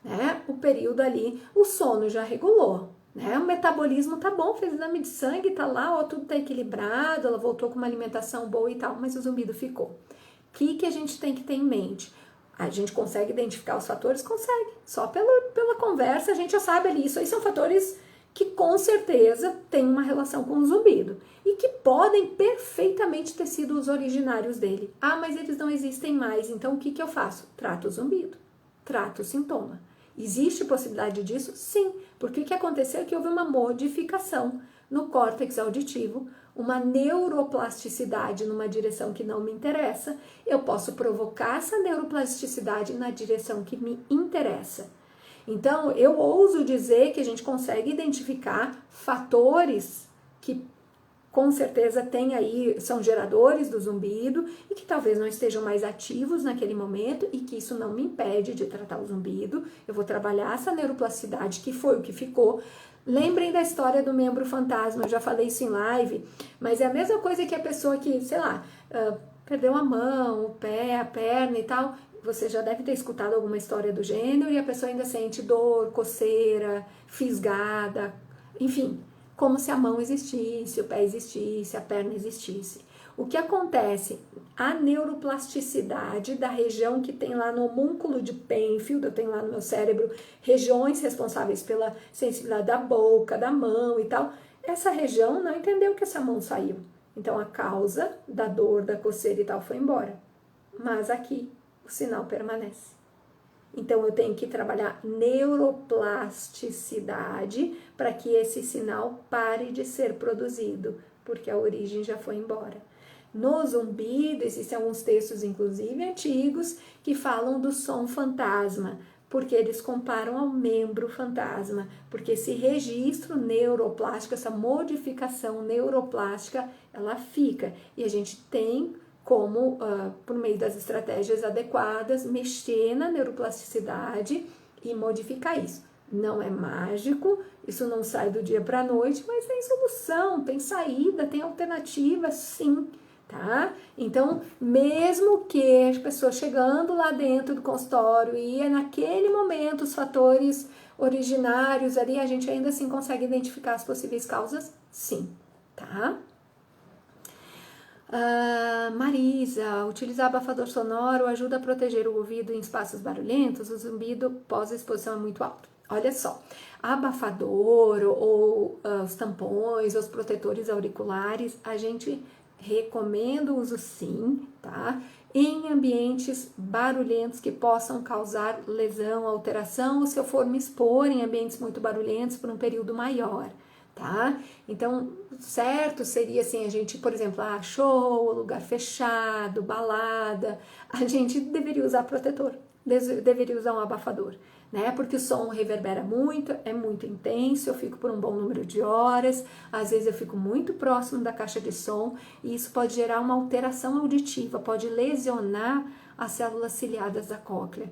Né? O período ali, o sono já regulou, né? O metabolismo tá bom, fez exame de sangue, tá lá, ó, tudo tá equilibrado, ela voltou com uma alimentação boa e tal, mas o zumbido ficou. O que a gente tem que ter em mente? A gente consegue identificar os fatores? Consegue. Só pela conversa a gente já sabe ali, isso aí são fatores que com certeza têm uma relação com o zumbido e que podem perfeitamente ter sido os originários dele. Ah, mas eles não existem mais, então o que eu faço? Trato o zumbido, trato o sintoma. Existe possibilidade disso? Sim, porque o que aconteceu é que houve uma modificação no córtex auditivo, uma neuroplasticidade numa direção que não me interessa. Eu posso provocar essa neuroplasticidade na direção que me interessa. Então, eu ouso dizer que a gente consegue identificar fatores que com certeza tem aí, são geradores do zumbido e que talvez não estejam mais ativos naquele momento e que isso não me impede de tratar o zumbido. Eu vou trabalhar essa neuroplasticidade que foi o que ficou. Lembrem da história do membro fantasma, eu já falei isso em live, mas é a mesma coisa que a pessoa que, sei lá, perdeu a mão, o pé, a perna e tal. Você já deve ter escutado alguma história do gênero e a pessoa ainda sente dor, coceira, fisgada, enfim, como se a mão existisse, o pé existisse, a perna existisse. O que acontece? A neuroplasticidade da região que tem lá no homúnculo de Penfield, eu tenho lá no meu cérebro regiões responsáveis pela sensibilidade da boca, da mão e tal. Essa região não entendeu que essa mão saiu. Então a causa da dor, da coceira e tal foi embora. Mas aqui o sinal permanece. Então eu tenho que trabalhar neuroplasticidade para que esse sinal pare de ser produzido, porque a origem já foi embora. No zumbido, existem alguns textos, inclusive antigos, que falam do som fantasma, porque eles comparam ao membro fantasma, porque esse registro neuroplástico, essa modificação neuroplástica, ela fica. E a gente tem como, por meio das estratégias adequadas, mexer na neuroplasticidade e modificar isso. Não é mágico, isso não sai do dia para a noite, mas tem solução, tem saída, tem alternativa, sim, tá? Então, mesmo que as pessoas chegando lá dentro do consultório e é naquele momento os fatores originários ali, a gente ainda assim consegue identificar as possíveis causas, sim, tá? Marisa, utilizar abafador sonoro ajuda a proteger o ouvido em espaços barulhentos? O zumbido pós-exposição é muito alto. Olha só, abafador ou os tampões, os protetores auriculares, a gente recomenda o uso sim, tá? Em ambientes barulhentos que possam causar lesão, alteração, ou se eu for me expor em ambientes muito barulhentos por um período maior. Tá? Então, certo seria assim, a gente, por exemplo, show, lugar fechado, balada, a gente deveria usar protetor, deveria usar um abafador, né? Porque o som reverbera muito, é muito intenso, eu fico por um bom número de horas, às vezes eu fico muito próximo da caixa de som e isso pode gerar uma alteração auditiva, pode lesionar as células ciliadas da cóclea.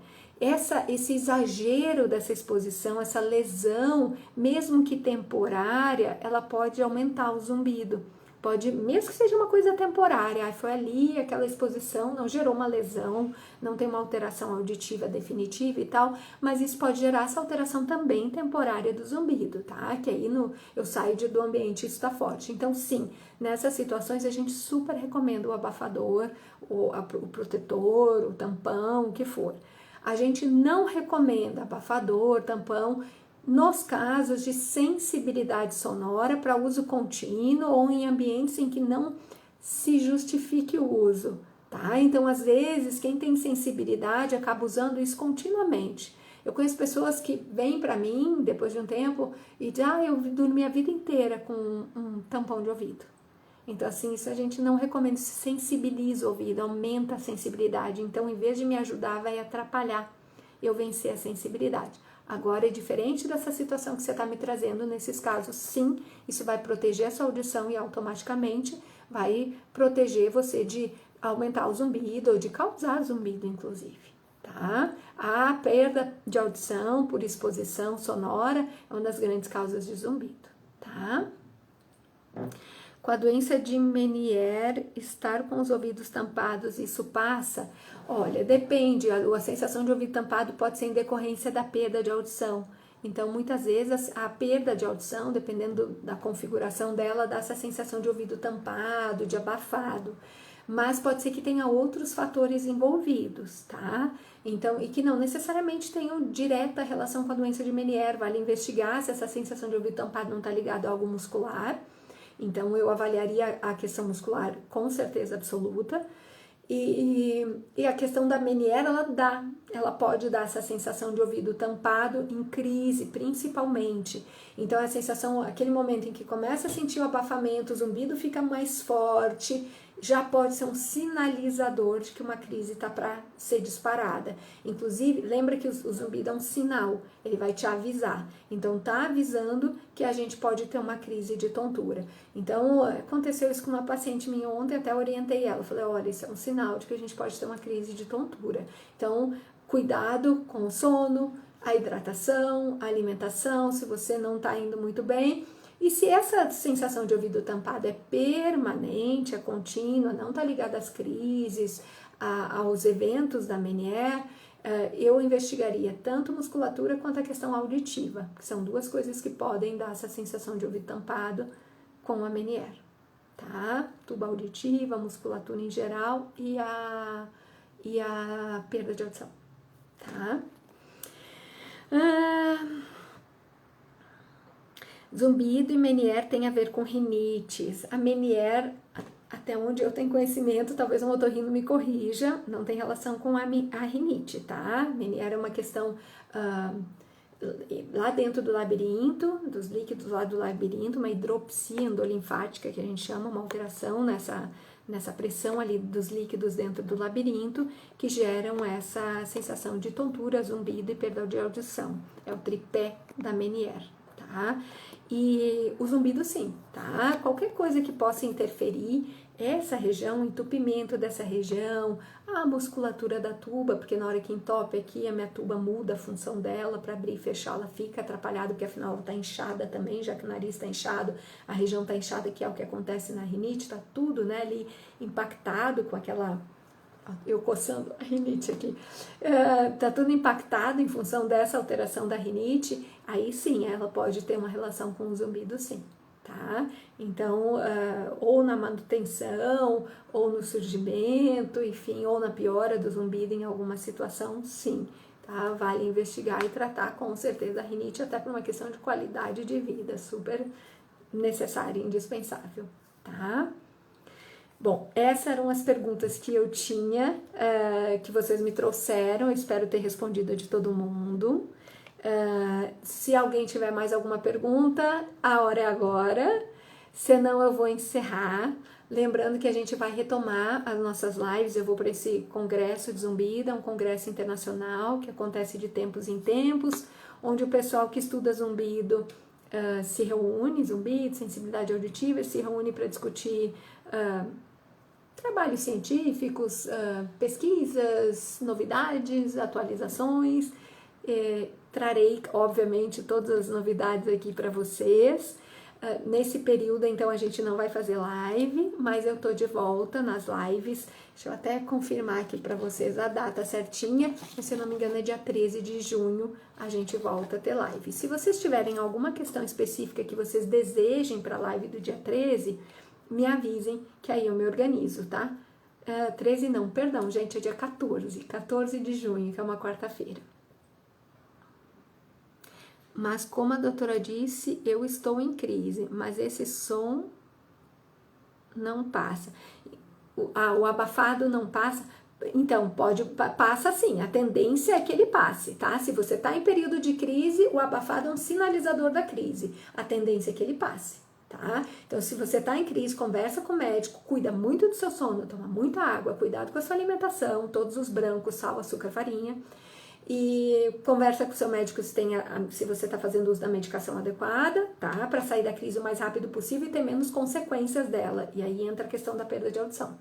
Esse exagero dessa exposição, essa lesão, mesmo que temporária, ela pode aumentar o zumbido. Pode, mesmo que seja uma coisa temporária, foi ali aquela exposição, não gerou uma lesão, não tem uma alteração auditiva definitiva e tal, mas isso pode gerar essa alteração também temporária do zumbido, tá? Que aí eu saio do ambiente e isso tá forte. Então, sim, nessas situações a gente super recomenda o abafador, o protetor, o tampão, o que for. A gente não recomenda abafador, tampão, nos casos de sensibilidade sonora para uso contínuo ou em ambientes em que não se justifique o uso, tá? Então, às vezes, quem tem sensibilidade acaba usando isso continuamente. Eu conheço pessoas que vêm para mim, depois de um tempo, e dizem, eu dormi a vida inteira com um tampão de ouvido. Então, assim, isso a gente não recomenda, se sensibiliza o ouvido, aumenta a sensibilidade. Então, em vez de me ajudar, vai atrapalhar eu vencer a sensibilidade. Agora, é diferente dessa situação que você está me trazendo, nesses casos, sim, isso vai proteger a sua audição e automaticamente vai proteger você de aumentar o zumbido ou de causar zumbido, inclusive, tá? A perda de audição por exposição sonora é uma das grandes causas de zumbido, tá? Com a doença de Meniere, estar com os ouvidos tampados, isso passa? Olha, depende, a sensação de ouvido tampado pode ser em decorrência da perda de audição. Então, muitas vezes, a perda de audição, dependendo da configuração dela, dá essa sensação de ouvido tampado, de abafado. Mas pode ser que tenha outros fatores envolvidos, tá? Então, e que não necessariamente tenham direta relação com a doença de Meniere. Vale investigar se essa sensação de ouvido tampado não está ligada a algo muscular. Então, eu avaliaria a questão muscular com certeza absoluta. E a questão da Meniere, ela pode dar essa sensação de ouvido tampado em crise, principalmente. Então, a sensação, aquele momento em que começa a sentir o abafamento, o zumbido fica mais forte, já pode ser um sinalizador de que uma crise está para ser disparada. Inclusive, lembra que o zumbido é um sinal, ele vai te avisar. Então, tá avisando que a gente pode ter uma crise de tontura. Então, aconteceu isso com uma paciente minha ontem, até orientei ela. Falei, olha, isso é um sinal de que a gente pode ter uma crise de tontura. Então, cuidado com o sono, a hidratação, a alimentação, se você não está indo muito bem. E se essa sensação de ouvido tampado é permanente, é contínua, não está ligada às crises, aos eventos da Meniere, eu investigaria tanto musculatura quanto a questão auditiva, que são duas coisas que podem dar essa sensação de ouvido tampado com a Meniere, tá? Tuba auditiva, musculatura em geral e a perda de audição, tá? Zumbido e Meniere tem a ver com rinites. A Meniere, até onde eu tenho conhecimento, talvez um otorrino me corrija, não tem relação com a rinite, tá? Meniere é uma questão lá dentro do labirinto, dos líquidos lá do labirinto, uma hidropsia endolinfática, que a gente chama, uma alteração nessa pressão ali dos líquidos dentro do labirinto, que geram essa sensação de tontura, zumbido e perda de audição. É o tripé da Meniere, tá? E o zumbido sim, tá? Qualquer coisa que possa interferir, essa região, o entupimento dessa região, a musculatura da tuba, porque na hora que entope aqui, a minha tuba muda a função dela para abrir e fechar, ela fica atrapalhada, porque afinal ela está inchada também, já que o nariz está inchado, a região está inchada, que é o que acontece na rinite, está tudo, né, ali impactado com aquela... Eu coçando a rinite aqui, tá tudo impactado em função dessa alteração da rinite, aí sim, ela pode ter uma relação com o zumbido sim, tá? Então, ou na manutenção, ou no surgimento, enfim, ou na piora do zumbido em alguma situação, sim, tá? Vale investigar e tratar com certeza a rinite, até por uma questão de qualidade de vida, super necessária e indispensável, tá? Bom, essas eram as perguntas que eu tinha, que vocês me trouxeram, eu espero ter respondido a de todo mundo. Se alguém tiver mais alguma pergunta, a hora é agora, senão eu vou encerrar. Lembrando que a gente vai retomar as nossas lives, eu vou para esse congresso de zumbido, é um congresso internacional que acontece de tempos em tempos, onde o pessoal que estuda zumbido se reúne, zumbido, sensibilidade auditiva, se reúne para discutir trabalhos científicos, pesquisas, novidades, atualizações. Trarei, obviamente, todas as novidades aqui para vocês. Nesse período, então, a gente não vai fazer live, mas eu tô de volta nas lives. Deixa eu até confirmar aqui para vocês a data certinha. Se eu não me engano, é dia 13 de junho, a gente volta a ter live. Se vocês tiverem alguma questão específica que vocês desejem para a live do dia 13, me avisem que aí eu me organizo, tá? 13 não, perdão, gente, é dia 14 de junho, que é uma quarta-feira. Mas como a doutora disse, eu estou em crise, mas esse som não passa. O abafado não passa? Então, passa sim, a tendência é que ele passe, tá? Se você está em período de crise, o abafado é um sinalizador da crise, a tendência é que ele passe, tá? Então, se você tá em crise, conversa com o médico, cuida muito do seu sono, toma muita água, cuidado com a sua alimentação, todos os brancos, sal, açúcar, farinha, e conversa com o seu médico se você está fazendo uso da medicação adequada, tá? Para sair da crise o mais rápido possível e ter menos consequências dela. E aí entra a questão da perda de audição,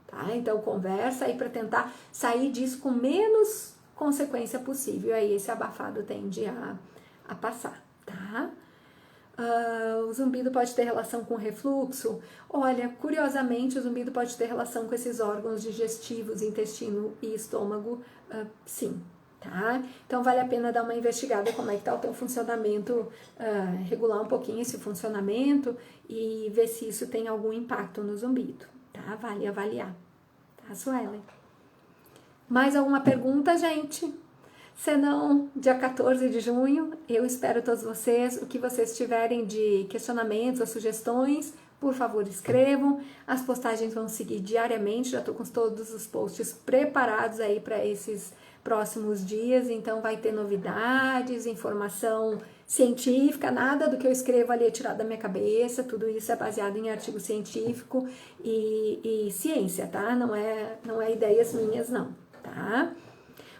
tá? Então conversa aí para tentar sair disso com menos consequência possível. Aí esse abafado tende a passar, tá? O zumbido pode ter relação com refluxo? Olha, curiosamente, o zumbido pode ter relação com esses órgãos digestivos, intestino e estômago, sim. Tá? Então vale a pena dar uma investigada como é que tá o teu funcionamento, regular um pouquinho esse funcionamento e ver se isso tem algum impacto no zumbido, tá? Vale avaliar, tá, Suelen? Mais alguma pergunta, gente? Se não, dia 14 de junho, eu espero todos vocês. O que vocês tiverem de questionamentos ou sugestões, por favor, escrevam. As postagens vão seguir diariamente, já estou com todos os posts preparados aí para esses próximos dias, então vai ter novidades, informação científica, nada do que eu escrevo ali é tirado da minha cabeça, tudo isso é baseado em artigo científico e ciência, tá? Não é ideias minhas, não, tá?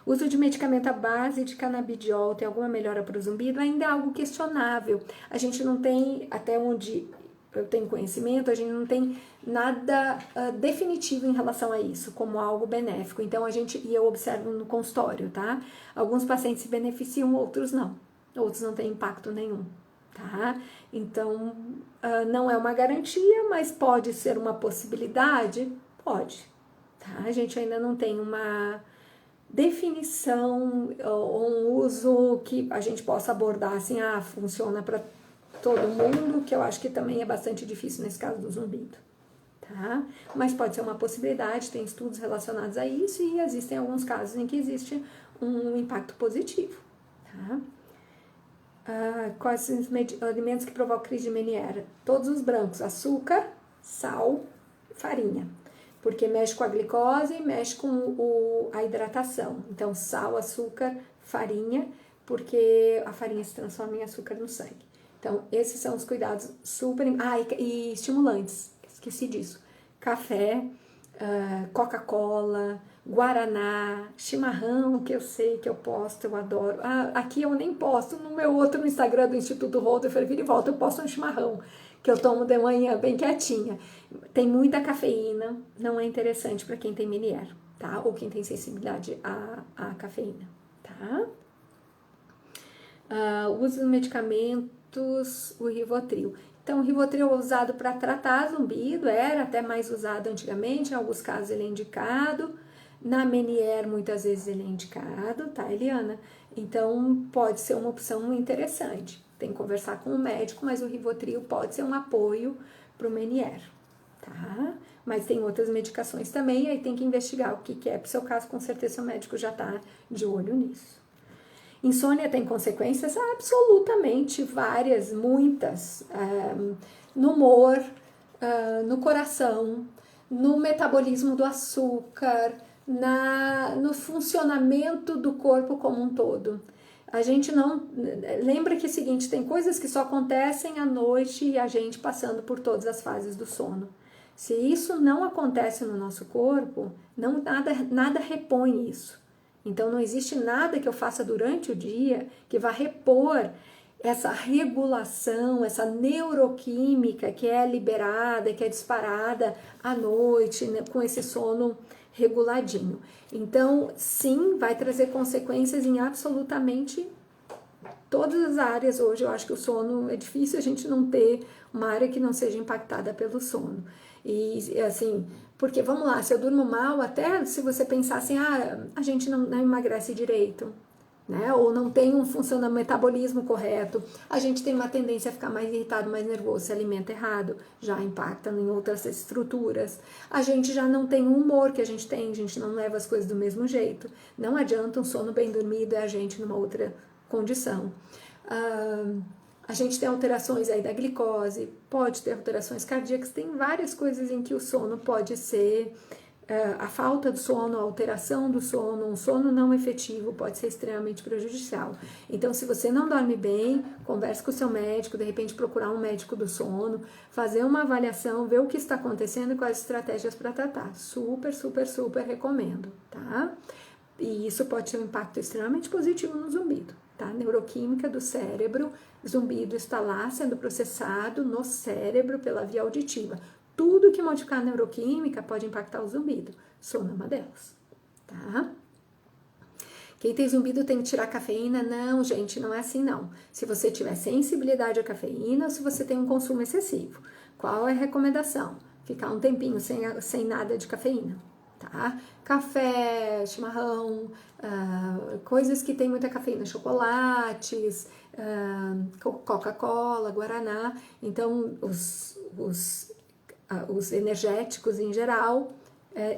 Uso de medicamento à base de canabidiol tem alguma melhora para o zumbido? Ainda é algo questionável. A gente não tem, até onde eu tenho conhecimento, a gente não tem nada definitivo em relação a isso, como algo benéfico. Então, eu observo no consultório, tá? Alguns pacientes se beneficiam, outros não. Outros não têm impacto nenhum, tá? Então, não é uma garantia, mas pode ser uma possibilidade? Pode, tá? A gente ainda não tem uma definição ou um uso que a gente possa abordar assim, funciona para todo mundo, que eu acho que também é bastante difícil nesse caso do zumbido, tá? Mas pode ser uma possibilidade, tem estudos relacionados a isso e existem alguns casos em que existe um impacto positivo, tá? Quais são os alimentos que provocam crise de Meniere? Todos os brancos, açúcar, sal, farinha, porque mexe com a glicose, mexe com a hidratação. Então, sal, açúcar, farinha, porque a farinha se transforma em açúcar no sangue. Então, esses são os cuidados super... e estimulantes, esqueci disso. Café, Coca-Cola, Guaraná, chimarrão, que eu sei que eu posto, eu adoro. Aqui eu nem posto, no meu outro, no Instagram do Instituto Holter, Vira e Volta, eu posto um chimarrão, que eu tomo de manhã bem quietinha. Tem muita cafeína, não é interessante para quem tem Meniere, tá? Ou quem tem sensibilidade à cafeína, tá? Uso de medicamentos, o Rivotril. Então, o Rivotril é usado para tratar zumbido, era até mais usado antigamente, em alguns casos ele é indicado, na Meniere muitas vezes ele é indicado, tá, Eliana? Então, pode ser uma opção interessante. Tem que conversar com o médico, mas o Rivotril pode ser um apoio para o Meniere, tá? Mas tem outras medicações também, aí tem que investigar o que é. Para o seu caso, com certeza, seu médico já está de olho nisso. Insônia tem consequências? Absolutamente várias, muitas. No humor, no coração, no metabolismo do açúcar, no funcionamento do corpo como um todo. A gente não... Lembra que é o seguinte, tem coisas que só acontecem à noite e a gente passando por todas as fases do sono. Se isso não acontece no nosso corpo, nada repõe isso. Então, não existe nada que eu faça durante o dia que vá repor essa regulação, essa neuroquímica que é liberada, que é disparada à noite, né, com esse sono reguladinho. Então, sim, vai trazer consequências em absolutamente todas as áreas. Hoje eu acho que o sono é difícil a gente não ter uma área que não seja impactada pelo sono. E assim, porque vamos lá, se eu durmo mal, até se você pensar assim, a gente não emagrece direito, né? Ou não tem um funcionamento metabolismo correto, a gente tem uma tendência a ficar mais irritado, mais nervoso, se alimenta errado, já impacta em outras estruturas. A gente já não tem o humor que a gente não leva as coisas do mesmo jeito. Não adianta um sono bem dormido é a gente numa outra condição. A gente tem alterações aí da glicose, pode ter alterações cardíacas, tem várias coisas em que o sono pode ser a falta do sono, a alteração do sono, um sono não efetivo pode ser extremamente prejudicial. Então, se você não dorme bem, converse com o seu médico, de repente procurar um médico do sono, fazer uma avaliação, ver o que está acontecendo e quais estratégias para tratar. Super, super, super recomendo, tá? E isso pode ter um impacto extremamente positivo no zumbido, tá? Neuroquímica do cérebro, zumbido está lá sendo processado no cérebro pela via auditiva. Tudo que modificar a neuroquímica pode impactar o zumbido. Sono é uma delas, tá? Quem tem zumbido tem que tirar cafeína? Não, gente, não é assim não. Se você tiver sensibilidade à cafeína ou se você tem um consumo excessivo. Qual é a recomendação? Ficar um tempinho sem nada de cafeína, tá? Café, chimarrão, coisas que tem muita cafeína, chocolates, Coca-Cola, Guaraná. Então, os energéticos em geral,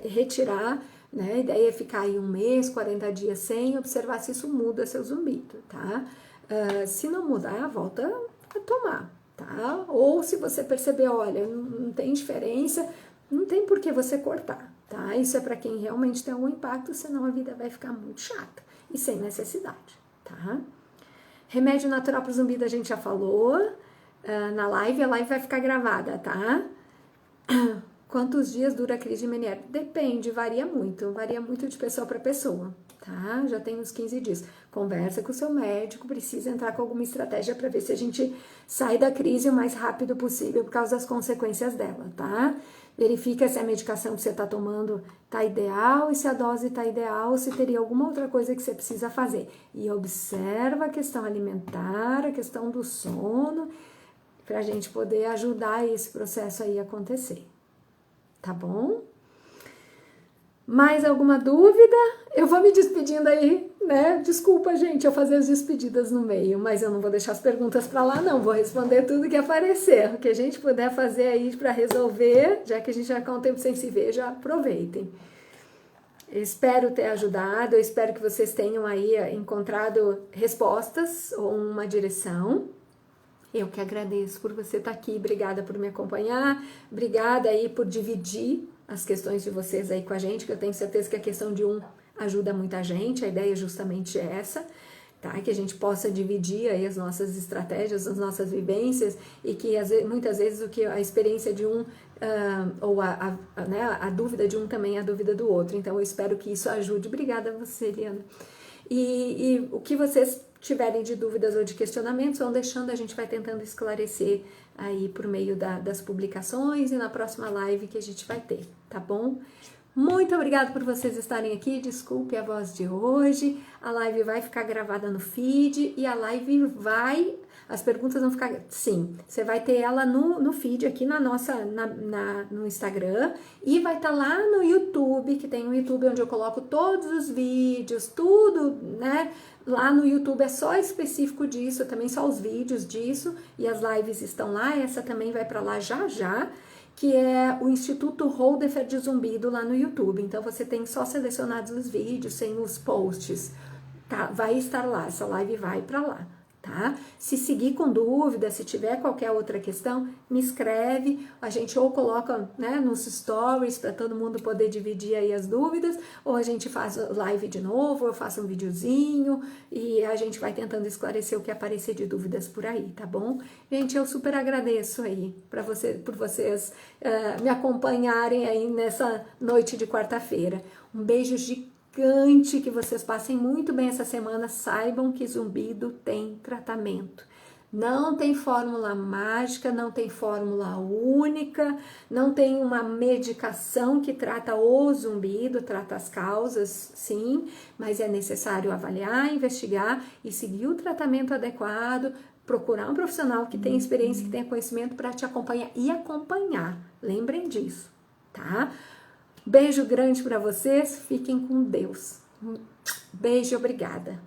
retirar, né? A ideia é ficar aí 1 mês, 40 dias sem, observar se isso muda seu zumbido, tá? Se não mudar, volta a tomar, tá? Ou se você perceber, olha, não tem diferença, não tem por que você cortar, tá? Isso é para quem realmente tem algum impacto, senão a vida vai ficar muito chata e sem necessidade, tá? Remédio natural para o zumbido a gente já falou na live, a live vai ficar gravada, tá? Quantos dias dura a crise de Meniere? Depende, varia muito de pessoa para pessoa, tá? Já tem uns 15 dias. Conversa com o seu médico, precisa entrar com alguma estratégia para ver se a gente sai da crise o mais rápido possível por causa das consequências dela, tá? Verifica se a medicação que você está tomando tá ideal e se a dose tá ideal, se teria alguma outra coisa que você precisa fazer. E observa a questão alimentar, a questão do sono, para a gente poder ajudar esse processo aí a acontecer. Tá bom? Mais alguma dúvida? Eu vou me despedindo aí, né? Desculpa, gente, eu fazer as despedidas no meio, mas eu não vou deixar as perguntas para lá, não. Vou responder tudo que aparecer. O que a gente puder fazer aí para resolver, já que a gente já está um tempo sem se ver, já aproveitem. Eu espero ter ajudado, eu espero que vocês tenham aí encontrado respostas ou uma direção. Eu que agradeço por você estar aqui, obrigada por me acompanhar, obrigada aí por dividir as questões de vocês aí com a gente, que eu tenho certeza que a questão de ajuda muita gente, a ideia é justamente essa, tá? Que a gente possa dividir aí as nossas estratégias, as nossas vivências e que muitas vezes a experiência de ou a dúvida de um também é a dúvida do outro, então eu espero que isso ajude. Obrigada a você, Eliana. E o que vocês tiverem de dúvidas ou de questionamentos, vão deixando, a gente vai tentando esclarecer aí por meio das publicações e na próxima live que a gente vai ter, tá bom? Muito obrigada por vocês estarem aqui, desculpe a voz de hoje, a live vai ficar gravada no feed e a live as perguntas vão ficar, sim, você vai ter ela no feed aqui no Instagram e vai estar lá no YouTube, que tem um YouTube onde eu coloco todos os vídeos, tudo, né? Lá no YouTube é só específico disso, também só os vídeos disso e as lives estão lá, essa também vai para lá já, que é o Instituto Holderfer de Zumbido lá no YouTube. Então você tem só selecionados os vídeos, sem os posts, tá? Vai estar lá, essa live vai para lá, tá? Se seguir com dúvida, se tiver qualquer outra questão, me escreve, a gente ou coloca, né, nos stories para todo mundo poder dividir aí as dúvidas, ou a gente faz live de novo, eu faço um videozinho e a gente vai tentando esclarecer o que aparecer de dúvidas por aí, tá bom? Gente, eu super agradeço aí por vocês me acompanharem aí nessa noite de quarta-feira. Um beijo gigante, que vocês passem muito bem essa semana, saibam que zumbido tem tratamento. Não tem fórmula mágica, não tem fórmula única, não tem uma medicação que trata o zumbido, trata as causas, sim, mas é necessário avaliar, investigar e seguir o tratamento adequado, procurar um profissional que tenha experiência, que tenha conhecimento para te acompanhar e acompanhar. Lembrem disso, tá? Beijo grande para vocês, fiquem com Deus. Beijo, obrigada.